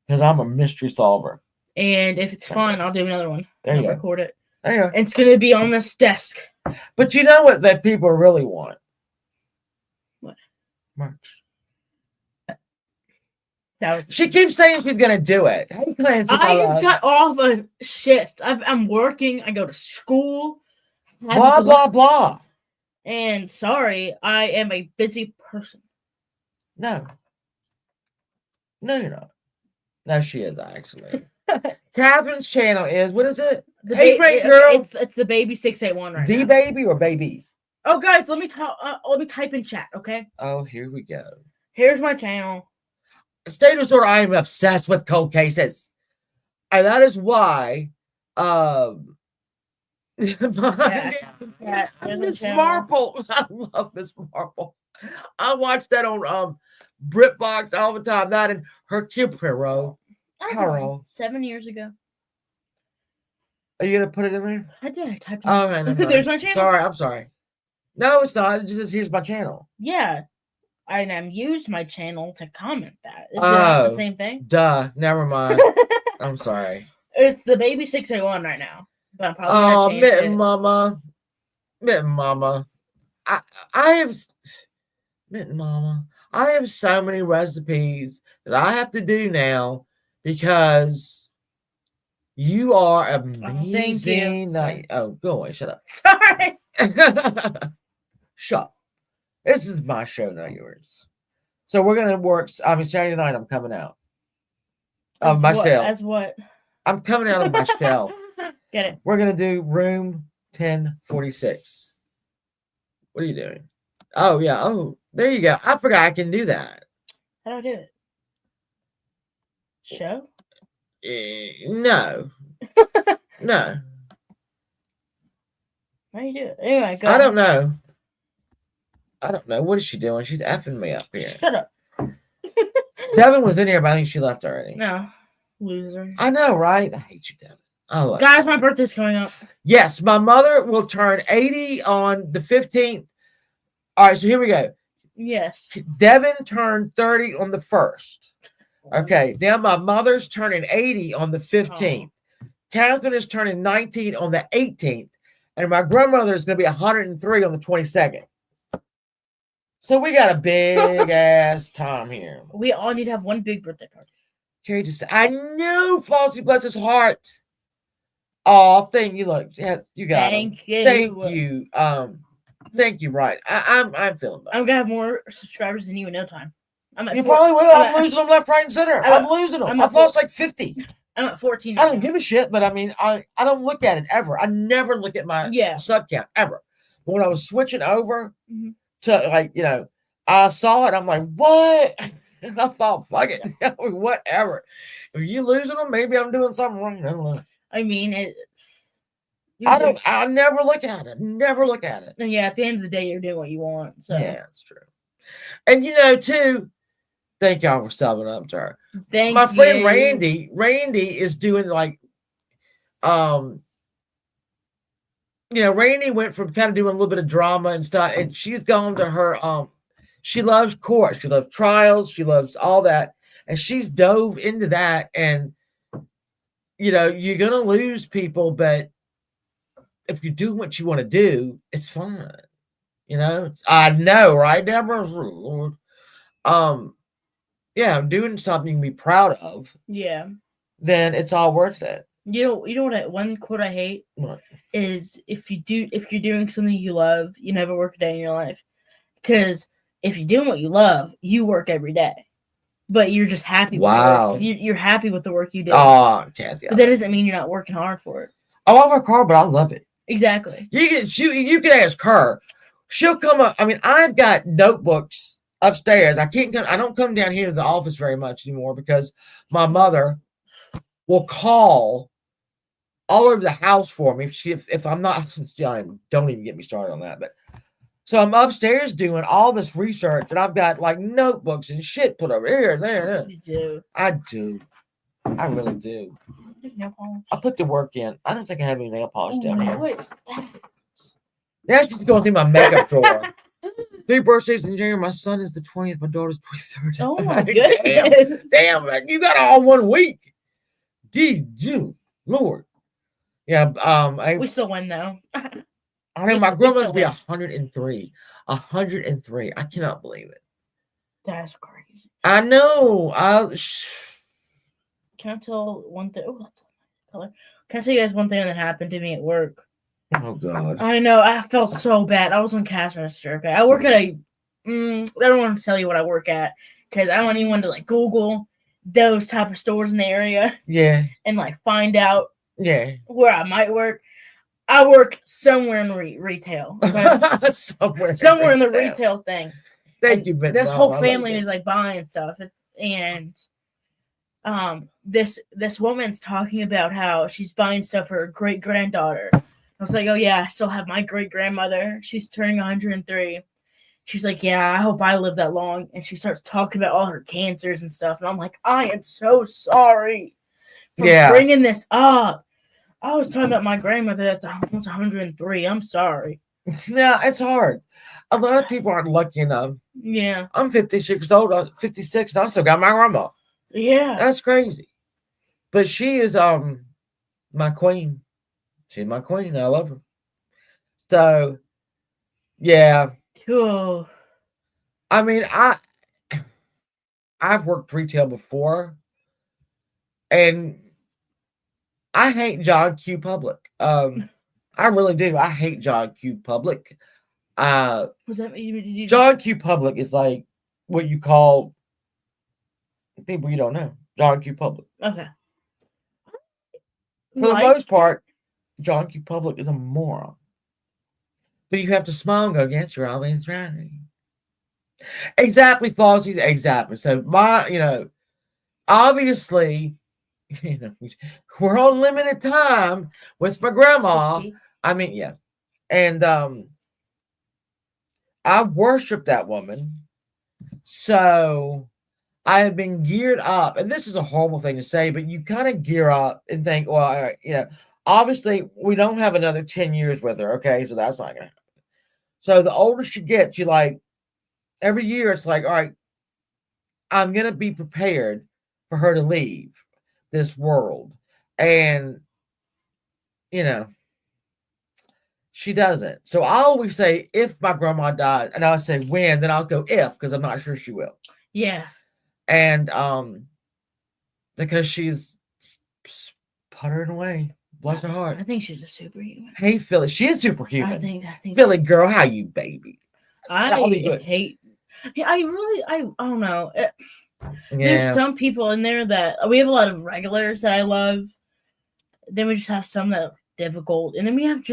because I'm a mystery solver. And if it's fun, I'll do another one. There you go. Record it. There you go. It's gonna be on this desk. But you know what that people really want? What? Merch. She keeps saying she's gonna do it. Hey, Clancy, I got off a shift. I'm working. I go to school. Blah blah blah. And sorry, I am a busy person. No, you're not. No, she is actually. Catherine's channel is, what is it? Hey, great girl. It's the Baby 681 right now. The baby or babies? Oh, guys, let me type in chat, okay? Oh, here we go. Here's my channel. State of Disorder, I am obsessed with cold cases. And that is why Miss Marple. I love Miss Marple. I watch that on BritBox all the time. That and Hercule Poirot. 7 years ago. Are you gonna put it in there? I did. I typed it. Oh, man, there's my channel. Sorry, I'm sorry. No, it's not. It just says, here's my channel. Yeah. I used my channel to comment that. Is that the same thing? Duh. Never mind. I'm sorry. It's the Baby 601 right now. But I'm probably gonna change it. Mitten Mama. I have Mitten Mama. I have so many recipes that I have to do now because you are amazing. Oh, go away. Shut up. Sorry. Shut up. This is my show, not yours. So we're gonna work. Saturday night I'm coming out of my shell. As what? I'm coming out of my shell. Get it. We're gonna do room 1046. What are you doing? Oh yeah. Oh, there you go. I forgot I can do that. How do I do it? Show? No. No. How do you do it? Anyway, go. I don't know. What is she doing? She's effing me up here. Shut up. Devin was in here, but I think she left already. No, loser. I know, right? I hate you, Devin. Oh, Guys, my birthday's coming up. yes, my mother will turn 80 on the 15th. All right, so here we go. Yes. Devin turned 30 on the 1st. Okay, now my mother's turning 80 on the 15th. Catherine is turning 19 on the 18th. And my grandmother is going to be 103 on the 22nd. So we got a big ass time here. We all need to have one big birthday party. Carrie just, I knew Flossie, bless his heart. Oh, thank you. Look, yeah, you got Thank him. you. Thank you. Thank you. Right, I'm feeling better. I'm gonna have more subscribers than you in no time. You probably will. I'm losing them left, right, and center. I'm losing them. I've lost like 50. I'm at 14. I don't give a shit, but I mean, I don't look at it ever. I never look at my sub count ever. But when I was switching over to I saw it. I'm like, what? And I thought, fuck it, whatever. If you losing them, maybe I'm doing something wrong. I don't know. I mean, I never look at it. Never look at it. Yeah, at the end of the day, you're doing what you want. So yeah, it's true. And too. Thank y'all for subbing up to her. My friend Randy. Randy is doing Randy went from kind of doing a little bit of drama and stuff, and she's gone to her she loves court, she loves trials, she loves all that, and she's dove into that. And you're gonna lose people, but if you do what you want to do, it's fine. I know, right, Deborah? Lord. Yeah, doing something you can be proud of. Yeah. Then it's all worth it. You know what? One quote I hate is if you're doing something you love, you never work a day in your life. Because if you're doing what you love, you work every day, but you're just happy. Wow. You're happy with the work you do. Oh, Kathy. But that doesn't mean you're not working hard for it. Oh, I work hard, but I love it. Exactly. You can ask her. She'll come up. I mean, I've got notebooks upstairs. I don't come down here to the office very much anymore because my mother will call all over the house for me if I'm not. Don't even get me started on that. But so I'm upstairs doing all this research, and I've got like notebooks and shit put over here and there. And there. You do. I do. I really do. I put the work in. I don't think I have any nail polish down here. What is that? That's just going through my makeup drawer. 3 birthdays in January. My son is the 20th. My daughter's 23rd. Oh my goodness. Damn, man, you got all 1 week. Lord. Yeah. We still win though. I know my grandma's be 103. 103. I cannot believe it. That's crazy. I know. Can I tell one thing? Oh, that's a nice color. Can I tell you guys one thing that happened to me at work? Oh God. I know. I felt so bad. I was on cash register. Okay, I work at I don't want to tell you what I work at because I don't want anyone to Google those type of stores in the area. Yeah. And find out. Yeah. Where I might work. I work somewhere in retail. Okay? somewhere in the retail thing. Thank you, this whole family is buying stuff, and this woman's talking about how she's buying stuff for her great granddaughter. I was like, oh yeah, I still have my great grandmother. She's turning 103. She's like, yeah, I hope I live that long. And she starts talking about all her cancers and stuff, and I'm like, I am so sorry for bringing this up. I was talking about my grandmother that's almost 103. I'm sorry. Yeah, it's hard. A lot of people aren't lucky enough. Yeah. I'm 56 old. I was 56 and I still got my grandma. Yeah. That's crazy. But she is my queen. She's my queen. I love her. So yeah. Cool. I mean, I've worked retail before. And I hate John Q. Public. I really do. I hate John Q. Public. Was that John Q. Public is like what you call people you don't know. John Q. Public. Okay. For the most part, John Q. Public is a moron. But you have to smile and go, yes, you're always right. Exactly, Flossie. Exactly. So obviously, we're on limited time with my grandma. I mean, yeah. And I worship that woman. So I have been geared up, and this is a horrible thing to say, but you kind of gear up and think, well, all right, obviously we don't have another 10 years with her, okay? So that's not gonna happen. So the older she gets, you like every year it's like, all right, I'm gonna be prepared for her to leave this world. And you know, she doesn't. So I always say if my grandma died, and I'll say when, then I'll go if, because I'm not sure she will. Yeah. And because she's puttering away. Bless her heart. I think she's a superhuman. Hey Philly, she is superhuman. I think Philly girl, how you baby? I hate. I don't know. There's some people in there that we have a lot of regulars that I love. Then we just have some that are difficult, and then we have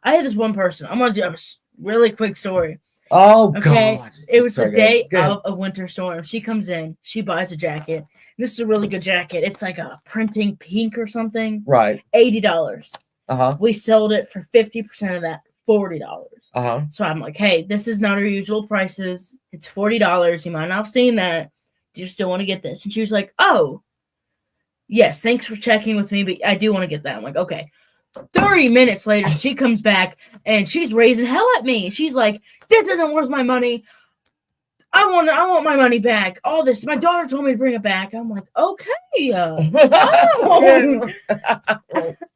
I had this one person. I'm gonna do a really quick story. Oh okay? God! It was the day of a winter storm. She comes in, she buys a jacket. This is a really good jacket. It's like a printing pink or something. Right. $80. We sold it for 50% of that, $40. So I'm like, hey, this is not our usual prices. It's $40. You might not have seen that. Do you still want to get this? And she was like, oh, yes, thanks for checking with me, but I do want to get that. I'm like, okay. 30 minutes later, she comes back and she's raising hell at me. She's like, this isn't worth my money. I want my money back. All this. My daughter told me to bring it back. I'm like, okay. And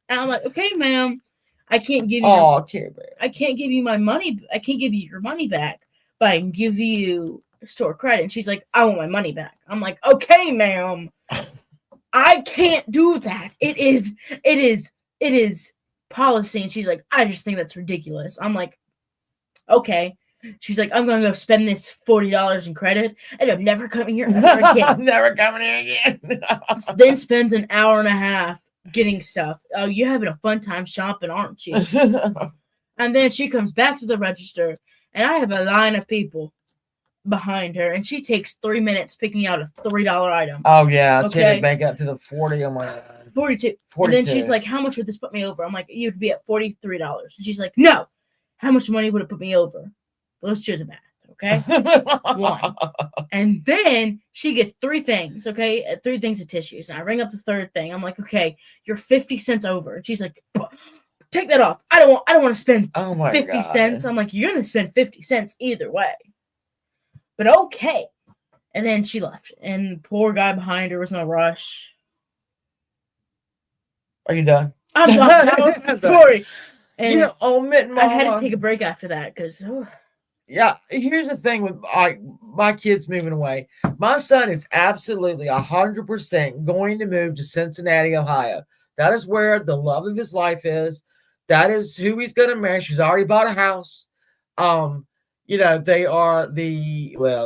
I'm like, okay, ma'am. I can't give you I can't give you my money. I can't give you your money back, but I can give you store credit. And she's like, I want my money back. I'm like, okay, ma'am. I can't do that. It is policy. And she's like, I just think that's ridiculous. I'm like, okay. She's like, I'm going to go spend this $40 in credit, and I'm never coming here ever again. I'm never coming here again. Then spends an hour and a half getting stuff. Oh, you're having a fun time shopping, aren't you? And then she comes back to the register, and I have a line of people behind her, and she takes 3 minutes picking out a $3 item. Oh, yeah. Okay. Take it back up to the 40 on my 42. And then she's like, how much would this put me over? I'm like, you'd be at $43. And she's like, no. How much money would it put me over? Let's do the math, okay? 1. And then she gets 3 things, okay? 3 things of tissues. And I ring up the 3rd thing. I'm like, okay, you're 50 cents over. And she's like, take that off. I don't want to spend 50 cents. I'm like, you're going to spend 50 cents either way. But okay. And then she left. And the poor guy behind her was in a rush. Are you done? I'm done. I'm sorry. And you omit Mama. I had to take a break after that because... Yeah, here's the thing with my kids moving away. My son is absolutely 100% going to move to Cincinnati, Ohio. That is where the love of his life is. That is who he's going to marry. She's already bought a house. They are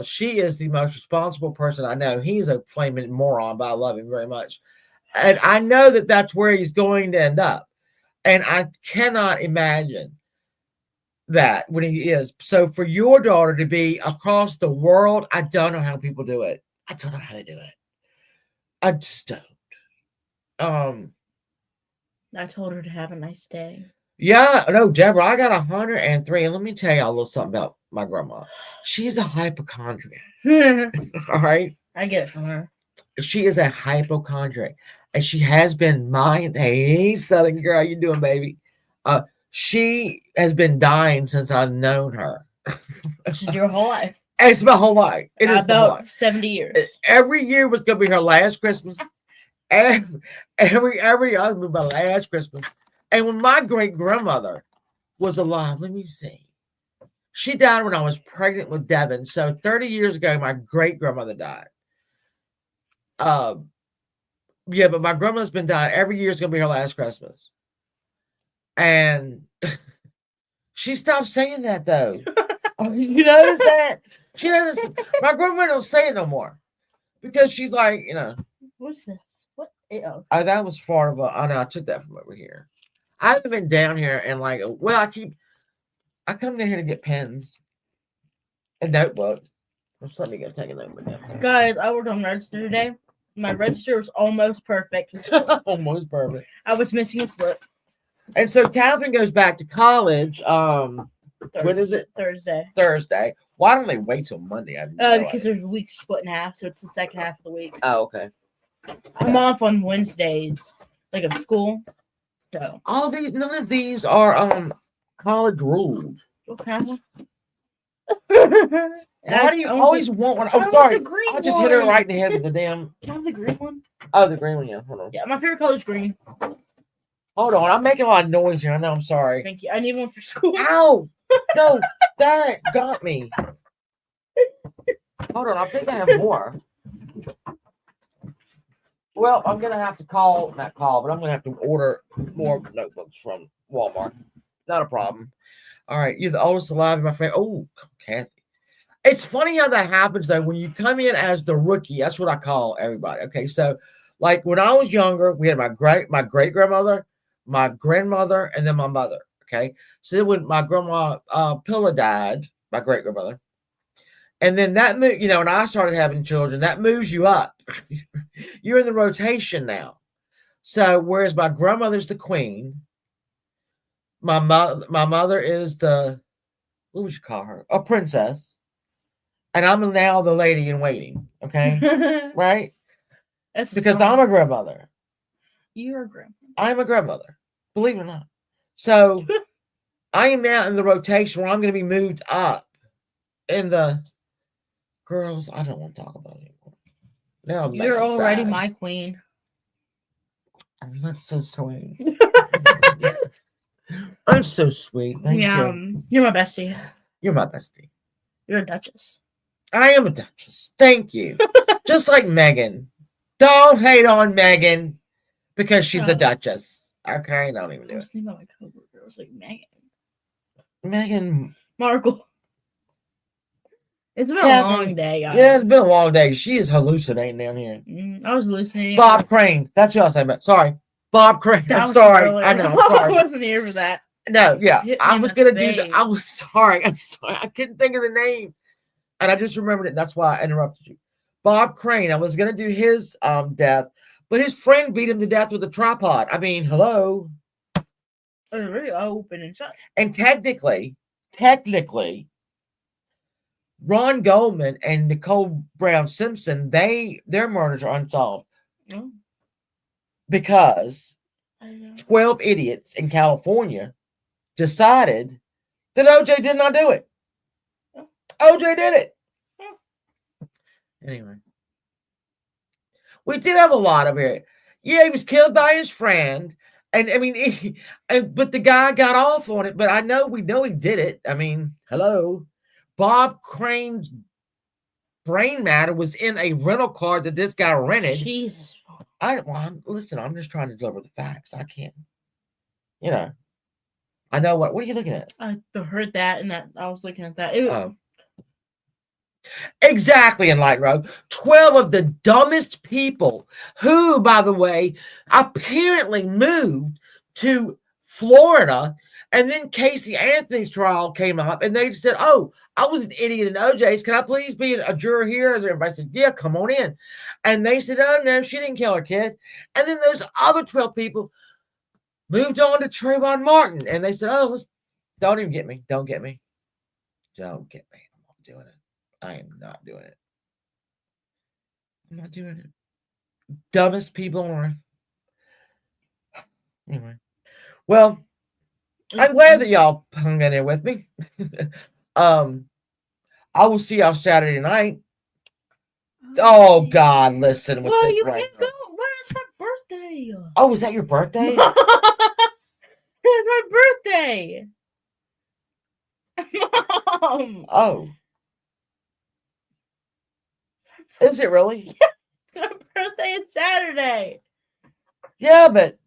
she is the most responsible person I know. He's a flaming moron, but I love him very much. And I know that that's where he's going to end up. And I cannot imagine that when he is. So for your daughter to be across the world, I don't know how people do it. I don't know how they do it. I just don't. I told her to have a nice day. Yeah, no, Deborah, I got 103. And let me tell you a little something about my grandma. She's a hypochondriac. All right? I get it from her. She is a hypochondriac. And she has been mine. Hey, Southern girl, how you doing, baby? She has been dying since I've known her. This is your whole life. It's my whole life. It is about 70 years. Every year was going to be her last Christmas. Every year was my last Christmas. And when my great grandmother was alive, let me see. She died when I was pregnant with Devin. So 30 years ago, my great grandmother died. Yeah, but my grandmother's been dying. Every year is going to be her last Christmas. And she stopped saying that, though. You notice that? She doesn't. My grandma don't say it no more because she's like, What's this? What? Oh, that was far of I know. I took that from over here. I haven't been down here and I come down here to get pens and notebooks. Just let me go take a notebook down here. Guys, I worked on register today. My register was almost perfect. Almost perfect. I was missing a slip. And so Calvin goes back to college When is it? Thursday. Thursday. Why don't they wait till Monday? I have no Because idea. their week's split in half, so it's the second half of the week. Oh, okay. I'm off on Wednesdays, like of school. So None of these are college rules. okay. Why do you always want one? Oh, sorry. I just hit her right in the head with the damn. Can I have the green one? Oh, the green one, yeah. Hold on. Yeah, my favorite color is green. Hold on. I'm making a lot of noise here. I know. I'm sorry. Thank you. I need one for school. Ow! No, that got me. Hold on. I think I have more. Well, I'm going to have to not call, but I'm going to have to order more notebooks from Walmart. Not a problem. All right. You're the oldest alive, my friend. Oh, Kathy. It's funny how that happens, though. When you come in as the rookie, that's what I call everybody. Okay. So, like when I was younger, we had my great grandmother, my grandmother, and then my mother. Okay. So then when my grandma Pilla died, my great grandmother, and then that moved, and I started having children, that moves you up. You're in the rotation now. So whereas my grandmother's the queen, my mother is what would you call her? A princess. And I'm now the lady in waiting. Okay. Right? That's because strong. I'm a grandmother. You're a grandmother. I'm a grandmother. Believe it or not. So I am now in the rotation where I'm going to be moved up in the girls. I don't want to talk about it anymore. Now You're already my queen. That's so sweet. I'm so sweet. Thank you. You're my bestie. You're my bestie. You're a duchess. I am a duchess. Thank you. Just like Megan. Don't hate on Megan because she's a duchess. Okay, don't even do it. I was thinking about my coworker. I was like, Megan Markle. It's been a long day, guys. Yeah, it's been a long day. She is hallucinating down here. I was hallucinating. Bob Crane. That's who I was saying about. Sorry. Bob Crane. I'm sorry. I know. I'm sorry. I wasn't here for that. No, yeah. I was going to do that. I was sorry. I'm sorry. I couldn't think of the name. And I just remembered it. That's why I interrupted you. Bob Crane. I was going to do his death, but his friend beat him to death with a tripod. I mean, hello. It was really open and shut. And technically, Ron Goldman and Nicole Brown Simpson, their murders are unsolved. Oh. Because 12 idiots in California decided that OJ did not do it. Oh. OJ did it. Oh. Anyway. We do have a lot of it. Yeah, he was killed by his friend. And I mean, but the guy got off on it. But we know he did it. I mean, hello. Bob Crane's brain matter was in a rental car that this guy rented. Jesus. Listen, I'm just trying to deliver the facts. I can't, I know what are you looking at? I heard that and that I was looking at that. Exactly, Enlightened Road. 12 of the dumbest people who, by the way, apparently moved to Florida. And then Casey Anthony's trial came up and they said, oh, I was an idiot in OJ's. Can I please be a juror here? And everybody said, yeah, come on in. And they said, oh, no, she didn't kill her kid. And then those other 12 people moved on to Trayvon Martin. And they said, oh, don't even get me. Don't get me. Don't get me. I'm not doing it. I am not doing it. I'm not doing it. Dumbest people on earth. Anyway. Well, I'm glad that y'all hung in there with me. I will see y'all Saturday night. Oh God, listen. Well, you can't go. Well, it's my birthday. Oh, was that your birthday? It's my birthday. Mom. Oh. Is it really? My birthday is Saturday. Yeah, but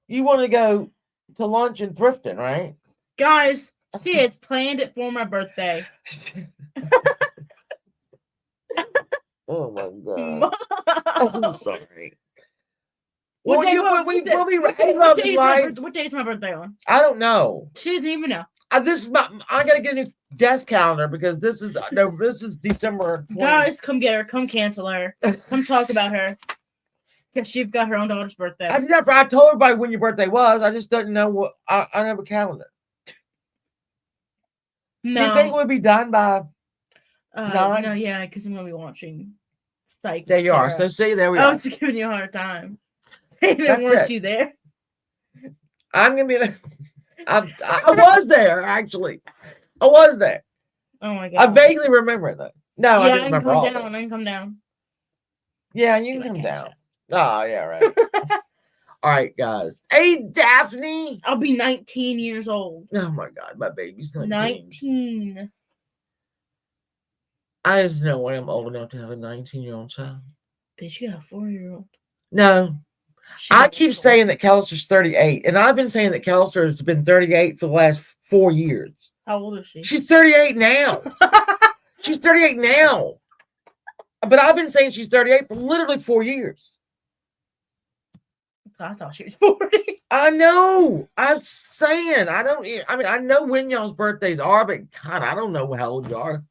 you want to go to lunch and thrifting, right? Guys, she has planned it for my birthday. Oh my God. I'm sorry. What day is my birthday on? I don't know. She doesn't even know. I gotta get a new desk calendar because this is December 20th. Guys, come get her. Come cancel her. Come talk about her. Because she's got her own daughter's birthday. I told everybody when your birthday was. I just didn't know what. I don't have a calendar. Do you think No. we'll be done by No, 9? yeah, because I'm gonna be watching Psych. There you are. Tara. So see, there we I are. was giving you a hard time. They didn't That's want it. you there. I'm gonna be there. I was there actually. I was there. Oh my I god. vaguely remember it though. No, I Yeah, didn't I can remember come all of down. it. I can come down. Yeah, you Get can my come cash down. app. Oh, yeah, right. All right, guys. Hey, Daphne. I'll be 19 years old. Oh my God, my baby's 19. 19. I just know when I'm old enough to have a 19-year-old child. Bitch, you got a 4-year-old. No. I keep saying that Kelster's 38, and I've been saying that Kelster has been 38 for the last 4 years. How old is she? She's 38 now. She's 38 now. But I've been saying she's 38 for literally 4 years. I thought she was 40. I know. I'm saying. I know when y'all's birthdays are, but God, I don't know how old you are.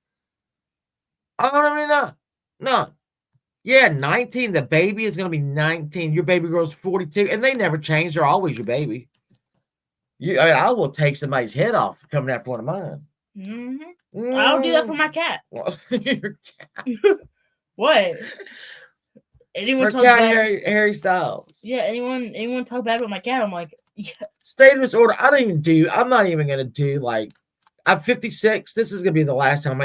I don't really know. No. Yeah, 19. The baby is going to be 19. Your baby girl's 42. And they never change. They're always your baby. I will take somebody's head off for coming after one of mine. Mm-hmm. I'll do that for my cat. Well, your cat. What? Anyone Her talk cat, bad? Harry Styles. Yeah, anyone talk bad about my cat? I'm like, yeah. State of disorder. I'm not even going to do like, I'm 56. This is going to be the last time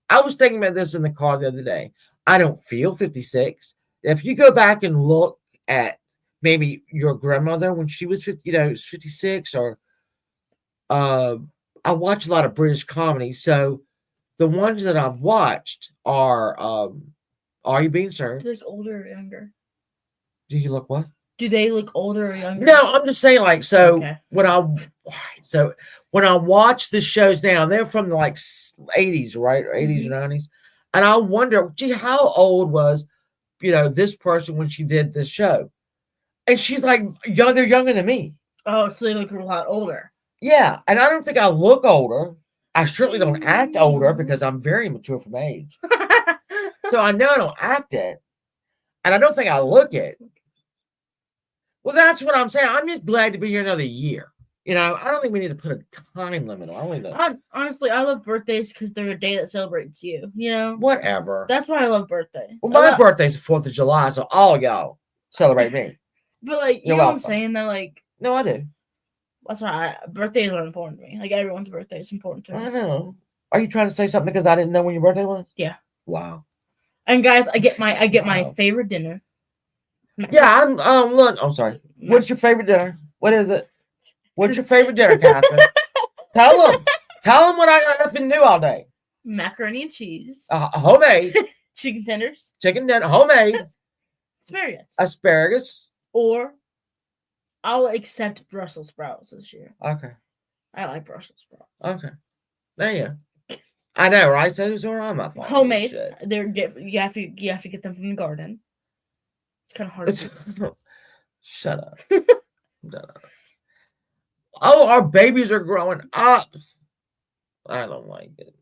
I was thinking about this in the car the other day. I don't feel 56. If you go back and look at maybe your grandmother when she was 56, or I watch a lot of British comedy, so the ones that I've watched are You Being Served? Do they look older or younger? Do you look what? Do they look older or younger? No, I'm just saying, like, so Okay. when I watch the shows now, they're from the like 80s, right? Or 80s or 90s. And I wonder, gee, how old was, this person when she did this show? And she's like, they're younger than me. Oh, so they look a lot older. Yeah. And I don't think I look older. I certainly don't act older because I'm very mature from age. So I know I don't act it. And I don't think I look it. Well, that's what I'm saying. I'm just glad to be here another year. I don't think we need to put a time limit on it. Honestly, I love birthdays because they're a day that celebrates you, Whatever. That's why I love birthdays. Well, my birthday's the 4th of July, so all y'all celebrate me. But, like, you know what I'm saying? That, like... No, I do. That's why birthdays are important to me. Like, everyone's birthday is important to me. I know. Are you trying to say something because I didn't know when your birthday was? Yeah. Wow. And, guys, I get my favorite dinner. Yeah, look, I'm sorry. What's your favorite dinner? What is it? What's your favorite dinner, Catherine? Tell them what I got up and do all day. Macaroni and cheese. Homemade. Chicken tenders. Chicken dinner. Homemade. Asparagus. Or I'll accept Brussels sprouts this year. Okay. I like Brussels sprouts. Okay. There you go. I know, right? So who's on my phone? Homemade. You have to get them from the garden. It's kind of hard. Shut up. Shut up. Oh, our babies are growing up. I don't like it.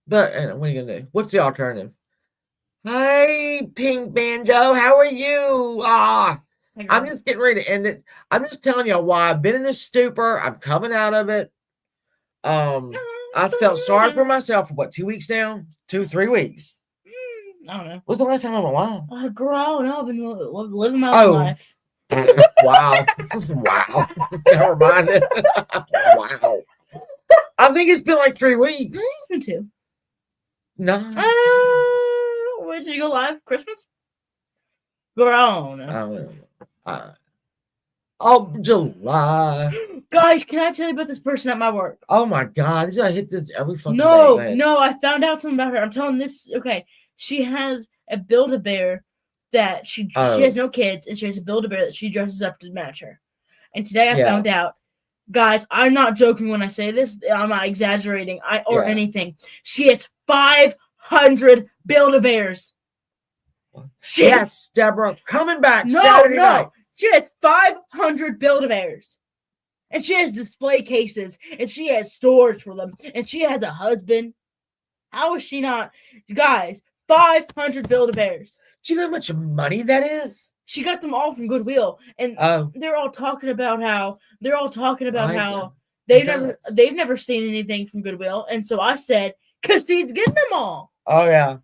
But what are you gonna do? What's the alternative? Hey, Pink Banjo, how are you? I'm just getting ready to end it. I'm just telling y'all why I've been in this stupor. I'm coming out of it. I felt sorry for myself for 2 weeks now? 2-3 weeks. I don't know. What's the last time I went live? Girl, no, I've been living my own life. Wow. Wow. Never mind. Wow. I think it's been like 3 weeks. It's been 2. No. Where did you go live? Christmas? Girl, no. July. Guys, can I tell you about this person at my work? Oh my God. I hit this every fucking day. No, I found out something about her. I'm telling this. Okay. She has a Build-A-Bear that she has no kids, and she has a Build-A-Bear that she dresses up to match her. And today I found out, guys, I'm not joking when I say this. I'm not exaggerating anything. She has 500 Build-A-Bears. Yes, Deborah, coming back Saturday night. She has 500 Build-A-Bears. And she has display cases, and she has storage for them, and she has a husband. How is she not? Guys, 500 Build-A-Bears. Do you know how much money that is? She got them all from Goodwill, and they're all talking about how they've never seen anything from Goodwill, and so I said, because she's getting them all. Oh yeah.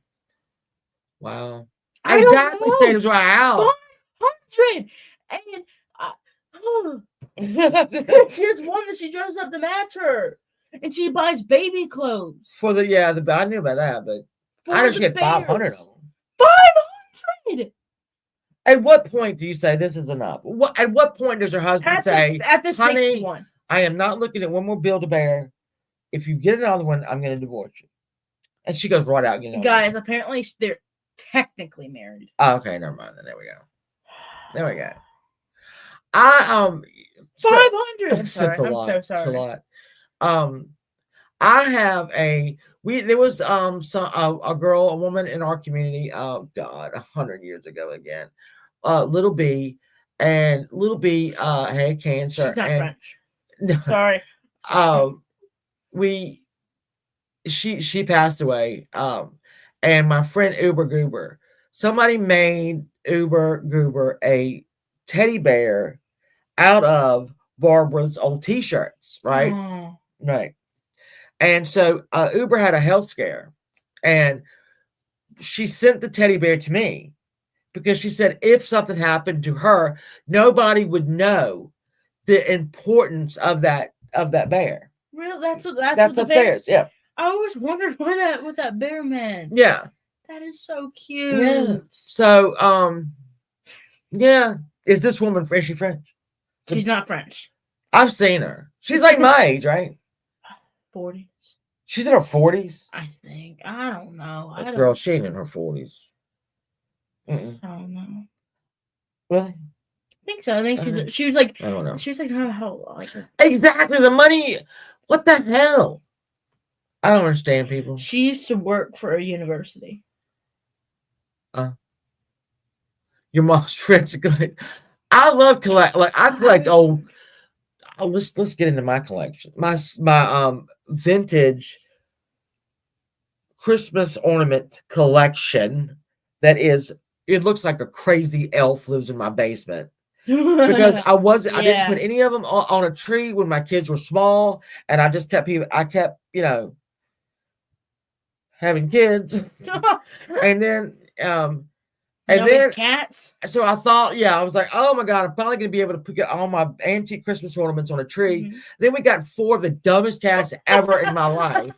Wow. I Exactly. don't Status know. wow. 500, and she has one that she dresses up to match her, and she buys baby clothes For the I knew about that, but I know she had 500 of them. 500. At what point do you say this is enough? At what point does her husband say, at the honey, 61? I am not looking at one more Build-A-Bear. If you get another one, I'm going to divorce you. And she goes right out. Guys, apparently they're technically married. Oh, okay, never mind. There we go. There we go. I 500. I'm sorry. I'm so sorry. It's a lot. I have there was a girl, a woman in our community. Oh God, 100 years ago again. Little B, and little B had cancer. She's not and, French. Sorry. She passed away. And my friend Uber Goober, somebody made Uber Goober a teddy bear out of Barbara's old T-shirts, right? Oh. Right. And so Uber had a health scare, and she sent the teddy bear to me because she said if something happened to her, nobody would know the importance of that bear. Really? That's upstairs. Yeah. I always wondered what that bear meant. Yeah. That is so cute. Yeah. So yeah. Is this woman French? She French? She's not French. I've seen her. She's like my age, right? 40s. She's in her 40s. I think. I don't know. Girl, she ain't in her 40s. I don't know. Really? I think so. I think she was like. I don't know. She was like, how like exactly the money. What the hell? I don't understand people. She used to work for a university. Your mom's friends are good. I love I collect old. Oh, let's get into my collection. My vintage Christmas ornament collection. That is, it looks like a crazy elf lives in my basement. Because I didn't put any of them on a tree when my kids were small, and I just kept having kids, and then cats. So I thought, I was like, oh my God, I'm finally gonna be able to get all my antique Christmas ornaments on a tree. Mm-hmm. Then we got 4 of the dumbest cats ever in my life.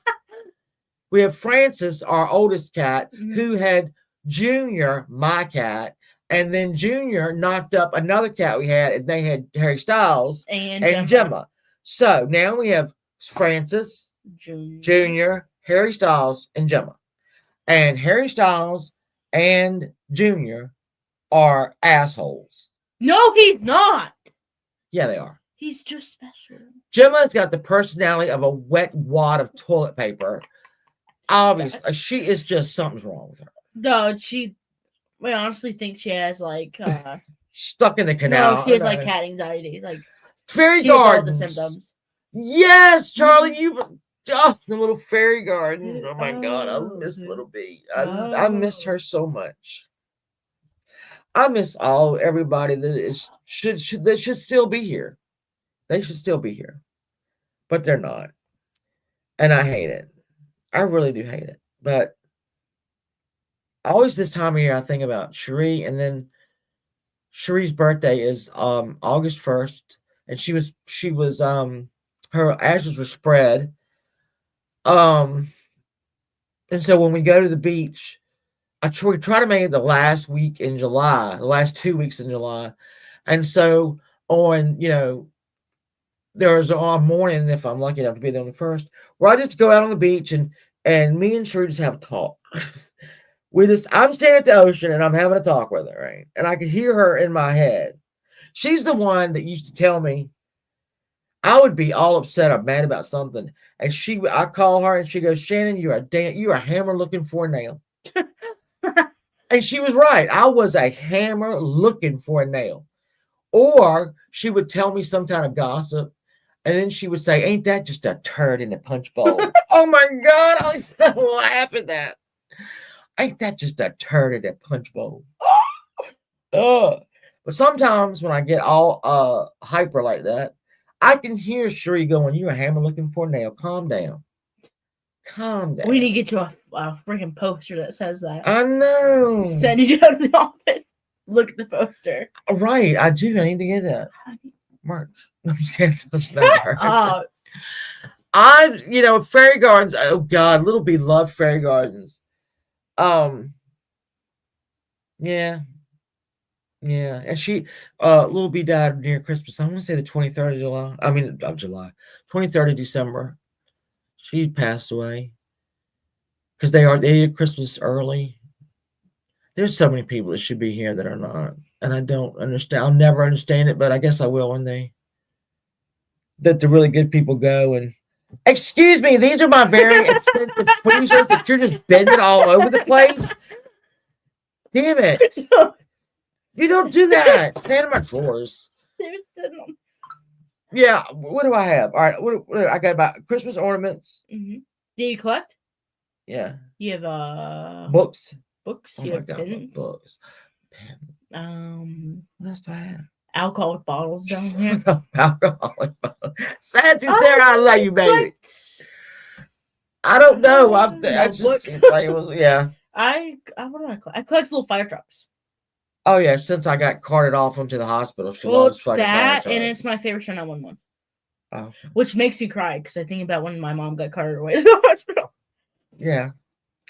We have Francis, our oldest cat, who had Junior, my cat. And then Junior knocked up another cat we had, and they had Harry Styles and Gemma. So now we have Francis, Junior, Harry Styles, and Gemma. And Harry Styles and Junior are assholes. No, he's not. Yeah, they are. He's just special. Gemma's got the personality of a wet wad of toilet paper. Obviously, she is just something's wrong with her. No, I honestly think she has like stuck in the canal. No, she has like cat anxiety. Like fairy gardens. All the symptoms. Yes, Charlie, the little fairy garden. Oh my God, I miss Little B. I missed her so much. I miss everybody that should still be here. They should still be here, but they're not, and I hate it. I really do hate it, but. Always this time of year, I think about Cherie, and then Cherie's birthday is August 1st, and she was her ashes were spread. And so when we go to the beach, we try to make it the last week in July, the last 2 weeks in July, and so on there's a morning, if I'm lucky enough to be there on the 1st, where I just go out on the beach and me and Cherie just have a talk. I'm standing at the ocean and I'm having a talk with her, right? And I could hear her in my head. She's the one that used to tell me I would be all upset or mad about something. And I call her and she goes, Shannon, you are a hammer looking for a nail. And she was right. I was a hammer looking for a nail. Or she would tell me some kind of gossip. And then she would say, ain't that just a turd in a punch bowl? Oh my God. I was laugh at that. Ain't that just a turd in that punch bowl? But sometimes when I get all hyper like that, I can hear Sheree going, "You're a hammer looking for a nail. Calm down. Calm down." We need to get you a freaking poster that says that. I know. Send you to the office. Look at the poster. Right, I do. I need to get that merch. I'm just kidding. That's not merch. Fairy gardens. Oh God, Little B loved fairy gardens. Yeah, yeah, and she, Little B died near Christmas. I'm gonna say the 23rd of July. I mean, of July, 23rd of December. She passed away because they did Christmas early. There's so many people that should be here that are not, and I don't understand. I'll never understand it, but I guess I will one day. That the really good people go and, excuse me, these are my very expensive tweezers that you're just bending all over the place. Damn it! You don't do that. Stand in my drawers. Yeah. What do I have? All right. What I got about Christmas ornaments. Mm-hmm. Do you collect? Yeah. You have books. Books. Oh You my have God, pens. books. Pen. What else do I have? Alcoholic bottles down here. Alcoholic bottles. Sassy Sarah, I love you, baby. I don't know. I just like it was. Yeah. What do I collect? I collect little fire trucks. Oh yeah, since I got carted off into the hospital, she Well, loves fucking that, fire and trucks. it's my favorite show 911. Oh. Which makes me cry because I think about when my mom got carted away to the hospital. Yeah.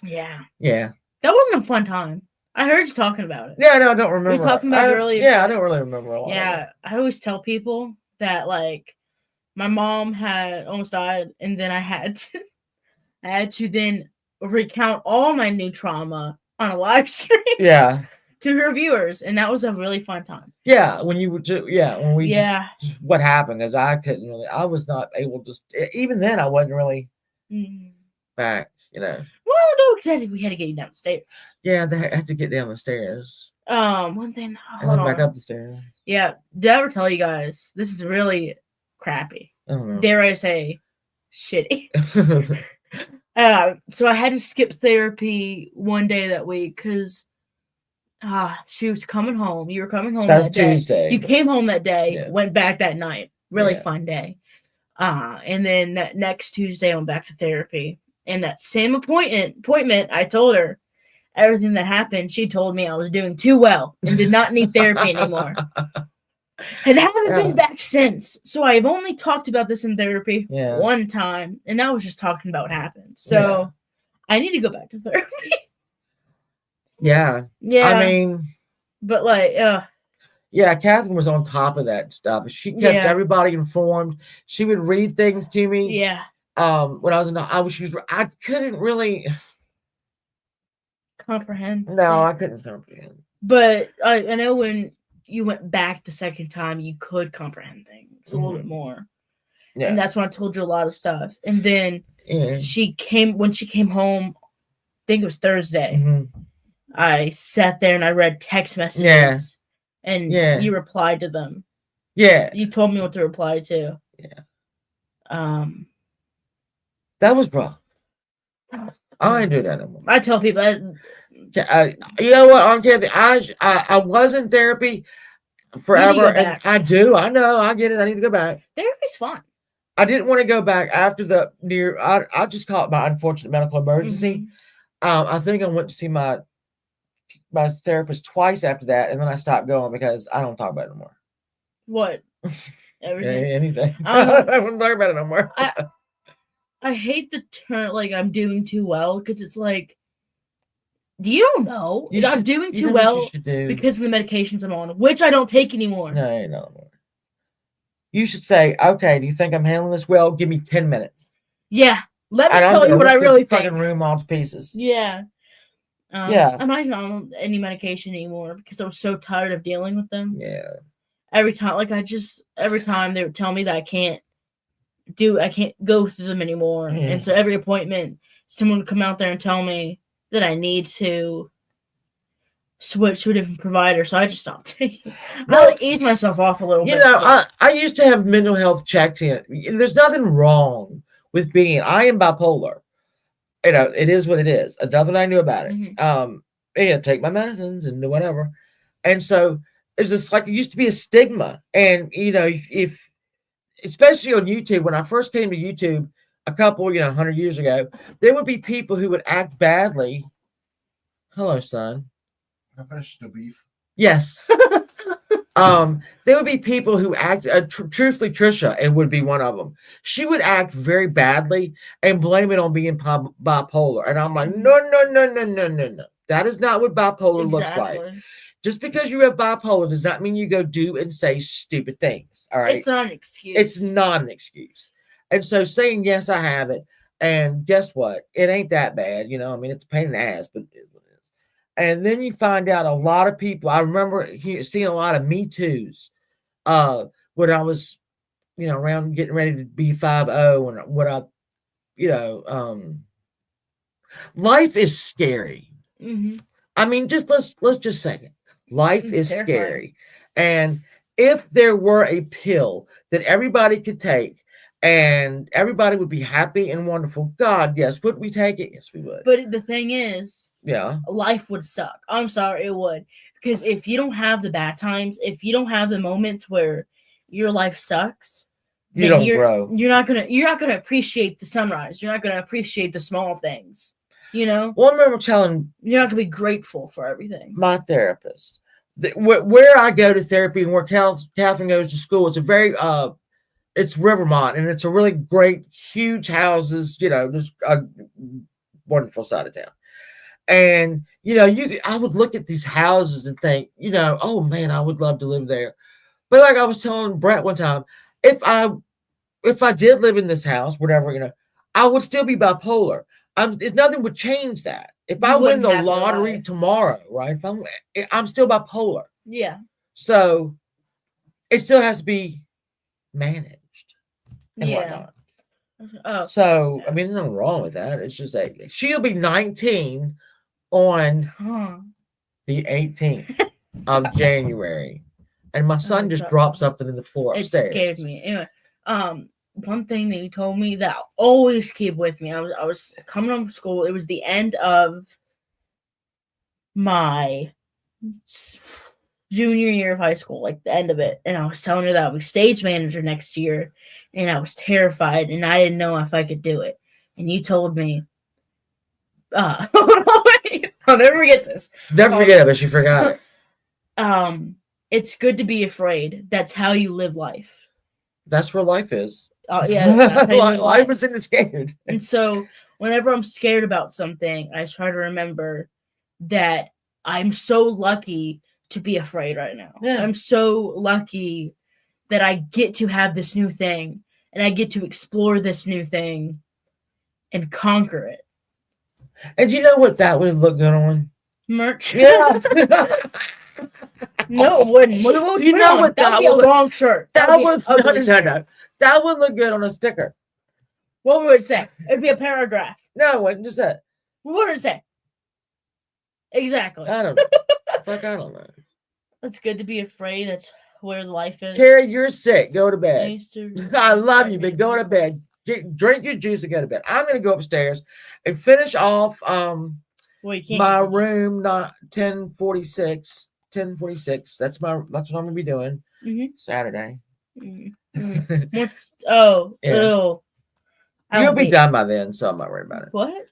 Yeah. Yeah. That wasn't a fun time. I heard you talking about it. Yeah, no, I don't remember. We were talking about it earlier. Yeah, I don't really remember a lot. Yeah, I always tell people that like my mom had almost died, and then I had to then recount all my new trauma on a live stream. Yeah. To her viewers, and that was a really fun time. Yeah, when you would do, when we just, what happened is I was not able to, even then I wasn't really back, Well, no, because we had to get you downstairs. Yeah, they had to get down the stairs. One thing. And then back up the stairs. Yeah, did I ever tell you guys this is really crappy? I don't know. Dare I say, shitty. So I had to skip therapy one day that week because she was coming home. You were coming home that day. Tuesday. You came home that day, went back that night. Really fun day. And then that next Tuesday, I went back to therapy. And that same appointment, I told her everything that happened. She told me I was doing too well and did not need therapy anymore. And I haven't been back since. So I've only talked about this in therapy one time. And that was just talking about what happened. So I need to go back to therapy. Yeah. I mean, but like, yeah, Catherine was on top of that stuff. She kept everybody informed. She would read things to me. Yeah. When I was I couldn't really comprehend. No, I couldn't comprehend. But I know when you went back the second time, you could comprehend things a little bit more. Yeah. And that's when I told you a lot of stuff. And then when she came home, I think it was Thursday. Mm-hmm. I sat there and I read text messages. And you replied to them. Yeah. You told me what to reply to. Yeah. That was rough. I ain't do that anymore. I tell people you know what? I was in therapy forever, and I do. I know. I get it. I need to go back. Therapy's fun. I didn't want to go back after I just call it my unfortunate medical emergency. Mm-hmm. I think I went to see my therapist twice after that, and then I stopped going because I don't talk about it anymore. What? Everything? Anything. I don't talk about it no more. I hate the term, like, I'm doing too well, because it's like, you don't know. I'm doing too well because of the medications I'm on, which I don't take anymore. No. You should say, okay, do you think I'm handling this well? Give me 10 minutes. Yeah. Let me tell you what I really think. Fucking room all to pieces. Yeah. I'm not even on any medication anymore because I was so tired of dealing with them. Yeah. Every time they would tell me that I can't go through them anymore. Mm. And so every appointment, someone would come out there and tell me that I need to switch to a different provider. So I just stopped taking. I ease myself off a little bit. I used to have mental health checks in. There's nothing wrong with I am bipolar. It is what it is. Nothing I knew about it. Mm-hmm. Take my medicines and do whatever. And so it's just like it used to be a stigma. And if especially on YouTube, when I first came to YouTube a couple, 100 years ago, there would be people who would act badly. Hello, son. I finished the beef. Yes. There would be people who act, truthfully, Trisha, and would be one of them. She would act very badly and blame it on being bipolar. And I'm like, no, no, no, no, no, no, no. That is not what bipolar looks like. Just because you have bipolar does not mean you go do and say stupid things. All right. It's not an excuse. It's not an excuse. And so saying, yes, I have it. And guess what? It ain't that bad. I mean, it's a pain in the ass, but it is what it is. And then you find out a lot of people. I remember seeing a lot of Me Too's when I was, around getting ready to be 5-0 and what I, life is scary. Mm-hmm. I mean, let's just say it. Life is scary. And if there were a pill that everybody could take and everybody would be happy and wonderful, God, yes, would we take it? Yes, we would. But the thing is, yeah, life would suck. I'm sorry, it would. Because if you don't have the bad times, if you don't have the moments where your life sucks, you don't grow. You're not gonna appreciate the sunrise. You're not gonna appreciate the small things. Well, I remember telling you're not gonna be grateful for everything. My therapist, where I go to therapy and where Catherine goes to school, it's a very it's Rivermont, and it's a really great, huge houses. Just a wonderful side of town. And I would look at these houses and think, oh man, I would love to live there. But like I was telling Brett one time, if I did live in this house, whatever, I would still be bipolar. Nothing would change that. If I win the lottery tomorrow, right? I'm still bipolar. Yeah. So it still has to be managed and whatnot. Oh. So I mean, there's nothing wrong with that. It's just that she'll be 19 on the 18th of January, and my son just dropped something in the floor upstairs. It scared me. Anyway, one thing that you told me that I'll always keep with me. I was coming home from school. It was the end of my junior year of high school, like the end of it. And I was telling her that I'll be stage manager next year. And I was terrified and I didn't know if I could do it. And you told me, I'll never forget this. Never forget it, but she forgot it. It's good to be afraid. That's how you live life. That's where life is. Oh yeah, life is in the scared. And so whenever I'm scared about something, I try to remember that I'm so lucky to be afraid right now. Yeah. I'm so lucky that I get to have this new thing and I get to explore this new thing and conquer it. And you know what that would look good on? Merch. Yeah. No, it wouldn't. What you know what that would be a long shirt. That was no. That would look good on a sticker. What would it say? It'd be a paragraph. No, it wouldn't. Just that. What would it say? Exactly. I don't know. Fuck, I don't know. It's good to be afraid. That's where life is. Carrie, you're sick. Go to bed. I love you, but go to bed. Drink your juice and go to bed. I'm going to go upstairs and finish off my room. Not 10:46. 10:46. That's what I'm going to be doing Saturday. Mm-hmm. You'll be done by then, so I'm not worried about it. What?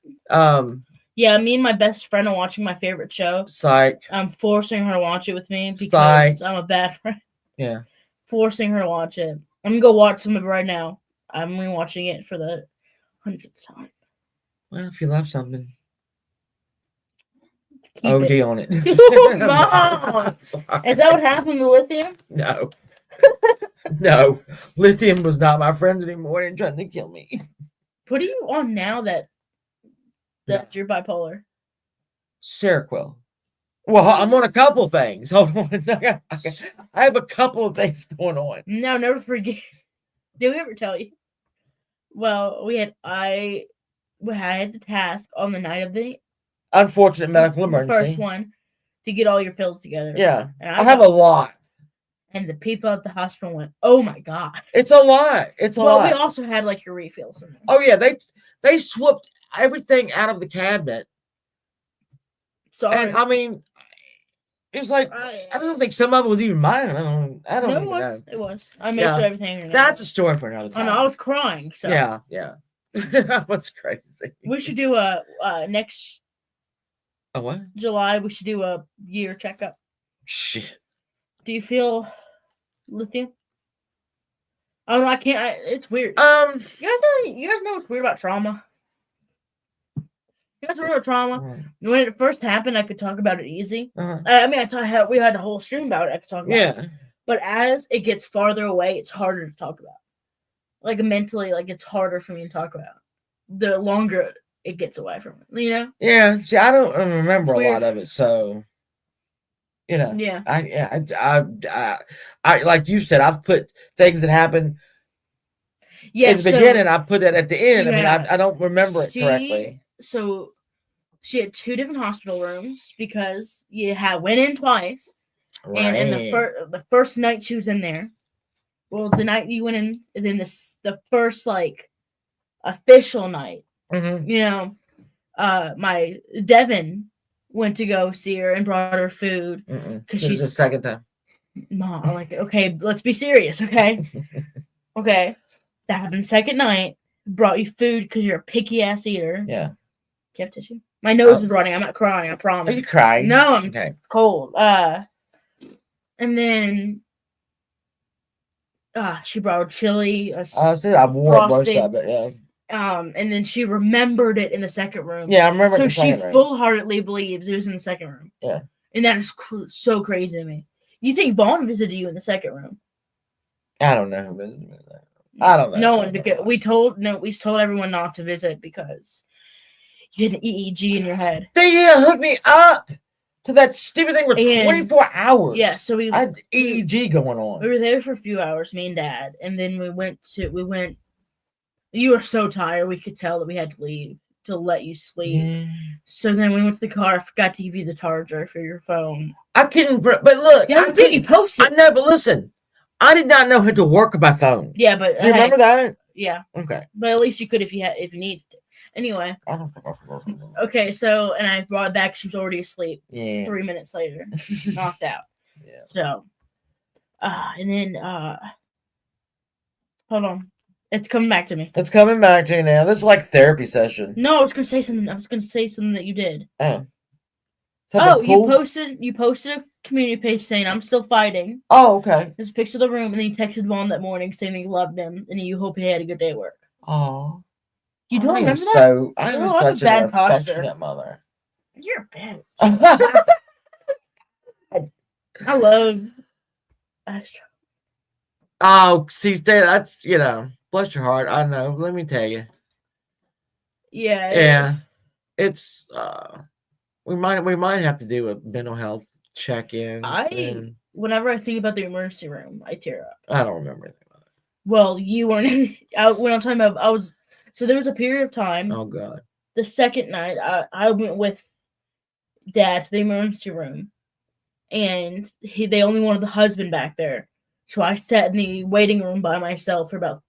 Yeah, me and my best friend are watching my favorite show. Psych. I'm forcing her to watch it with me because I'm a bad friend. Yeah. Forcing her to watch it. I'm gonna go watch some of it right now. I'm rewatching it for the 100th time. Well, if you love something, OD on it. Mom! Is that what happened to lithium? No. No. Lithium was not my friend anymore and trying to kill me. What are you on now that you're bipolar? Seroquel. Well, I'm on a couple things. Hold on. I have a couple of things going on. No, never forget. Did we ever tell you? Well, I had the task on the night of the unfortunate medical emergency. First one to get all your pills together. Yeah. And I have a lot. And the people at the hospital went, "Oh my god." It's a lot. It's a lot. Well, we also had like your refills in there. Oh yeah, they swapped everything out of the cabinet. Sorry. And I mean, It was like I don't think some of it was even mine. I don't No, even it was. know. It was. I made Yeah. sure everything. That's a story for another I time. know. I was crying. So Yeah. That was crazy. we should do a next A what? July. We should do a year checkup. Shit. Do you feel lithium? Oh no, I can't. It's weird. You guys know what's weird about trauma? You guys know about trauma? When it first happened, I could talk about it easy. Uh-huh. I mean, we had a whole stream about it. I could talk about it. Yeah. But as it gets farther away, it's harder to talk about. Like mentally, like it's harder for me to talk about. The longer it gets away from it, you know? Yeah. See, I don't remember It's a lot weird. of it, so Yeah. I like you said, I've put things that happened Yeah. in the beginning. I put it at the end. I mean, Yeah. I don't remember it correctly. So she had 2 different hospital rooms because you went in twice. Right. And the first night she was in there, well, the night you went in, and then the first like official night, Mm-hmm. you know, my Devin went to go see her and brought her food because she's the second time. Mom, I'm like, okay, let's be serious, okay, okay. That happened second night. Brought you food because you're a picky ass eater. Yeah. Do you have tissue? My nose is running. I'm not crying. I promise. Are you crying? No, I'm okay. cold. And then she brought chili. I said I wore most of it, yeah. And then she remembered it in the second room. Yeah, I remember. So she full-heartedly believes it was in the second room. Yeah. And that is so crazy to me. You think Vaughn visited you in the second room? I don't know. I don't know. No one, because we told everyone not to visit because you had an EEG in your head. They hooked me up to that stupid thing for 24 hours. Yeah, so I had EEG going on. We were there for a few hours, me and Dad, and then we went. You were so tired, we could tell that we had to leave to let you sleep. Yeah. So then we went to the car. I forgot to give you the charger for your phone. I couldn't, but look, Yeah, you posted. I know, but listen, I did not know how to work my phone. Yeah, but do you remember that? Yeah. Okay. But at least you could if you needed it. Anyway. I don't think I forgot. Okay, so and I brought it back. She was already asleep. Yeah. 3 minutes later, knocked out. Yeah. So, and then hold on, it's coming back to me. It's coming back to you now. This is like therapy session. No, I was gonna say something. That you did. Oh. Oh, cool? You posted a community page saying I'm still fighting. Oh, okay. There's a picture of the room, and then you texted Vaughn that morning saying that you loved him and you hope he had a good day at work. Oh. You don't remember that? I was such an affectionate mother. You're a bitch. I love Astro. Oh, see, that's bless your heart. I know. Let me tell you. Yeah. Yeah. It's we might have to do a mental health check-in. Whenever I think about the emergency room, I tear up. I don't remember anything about it. Well, you weren't. When I'm talking about, I was. So there was a period of time. Oh God. The second night, I went with Dad to the emergency room, and they only wanted the husband back there, so I sat in the waiting room by myself for about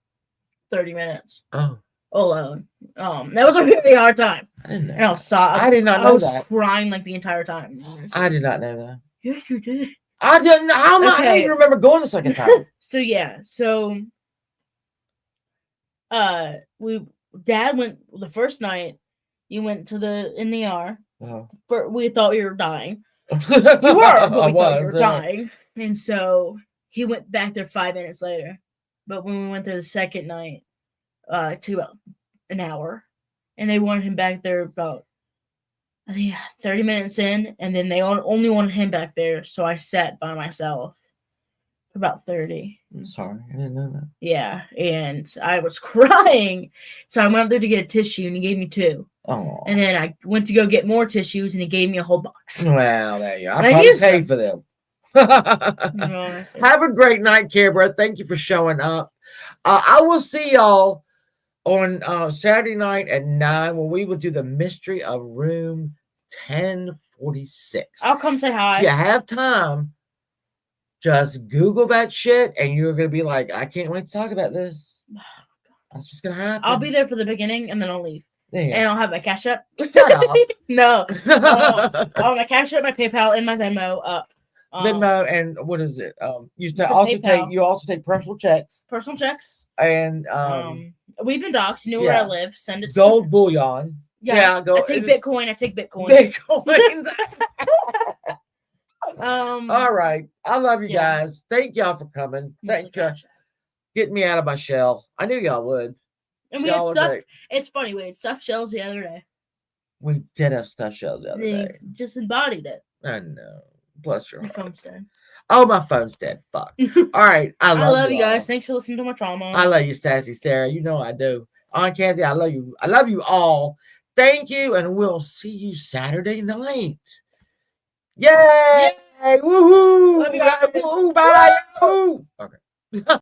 30 minutes. Oh. Alone. That was a really hard time. I didn't know. And I did not know that. I was crying like the entire time. I did not know that. Yes, you did. I didn't. I don't even remember going the second time. So yeah. So Dad went the first night. You went to in the ER. Uh-huh. We thought you were dying. You were, but we thought you were dying. And so he went back there 5 minutes later. But when we went there the second night, it took about an hour. And they wanted him back there about, I think, 30 minutes in. And then they only wanted him back there. So I sat by myself for about 30. I'm sorry. I didn't know that. Yeah. And I was crying. So I went up there to get a tissue, and he gave me 2. Oh. And then I went to go get more tissues, and he gave me a whole box. Well, there you go. I probably paid for them. Have a great night, Kibra. Thank you for showing up. I will see y'all on Saturday night at 9 when we will do the mystery of room 1046. I'll come say hi. If you have time, just Google that shit, and you're going to be like, I can't wait to talk about this. That's what's going to happen. I'll be there for the beginning, and then I'll leave. And I'll have my Cash App. Shut up. No. I'll have my Cash App, my PayPal, and my Venmo up. Venmo, and what is it? You It's a also PayPal. take personal checks Personal checks. and We've been doxxed. You know where I yeah. live. Send it. Gold bullion. Yeah, go. I take Bitcoin. I take Bitcoin. Bitcoins. Um. All right. I love you Yeah. guys. Thank y'all for coming. Thank you. Cash App. Getting me out of my shell. I knew y'all would. And we Y'all had are stuff. great. It's funny. We had stuffed shells the other day. We did have stuff shows the other They day. just embodied it. I know. Bless your My heart. phone's dead. Oh, my phone's dead. Fuck. All right. I love you guys. all. Thanks for listening to my trauma. I love you, Sassy Sarah. You know I do. Aunt Kathy, I love you. I love you all. Thank you, and we'll see you Saturday night. Yay! Woohoo! Love you guys. Woo! Bye! Woo! Okay.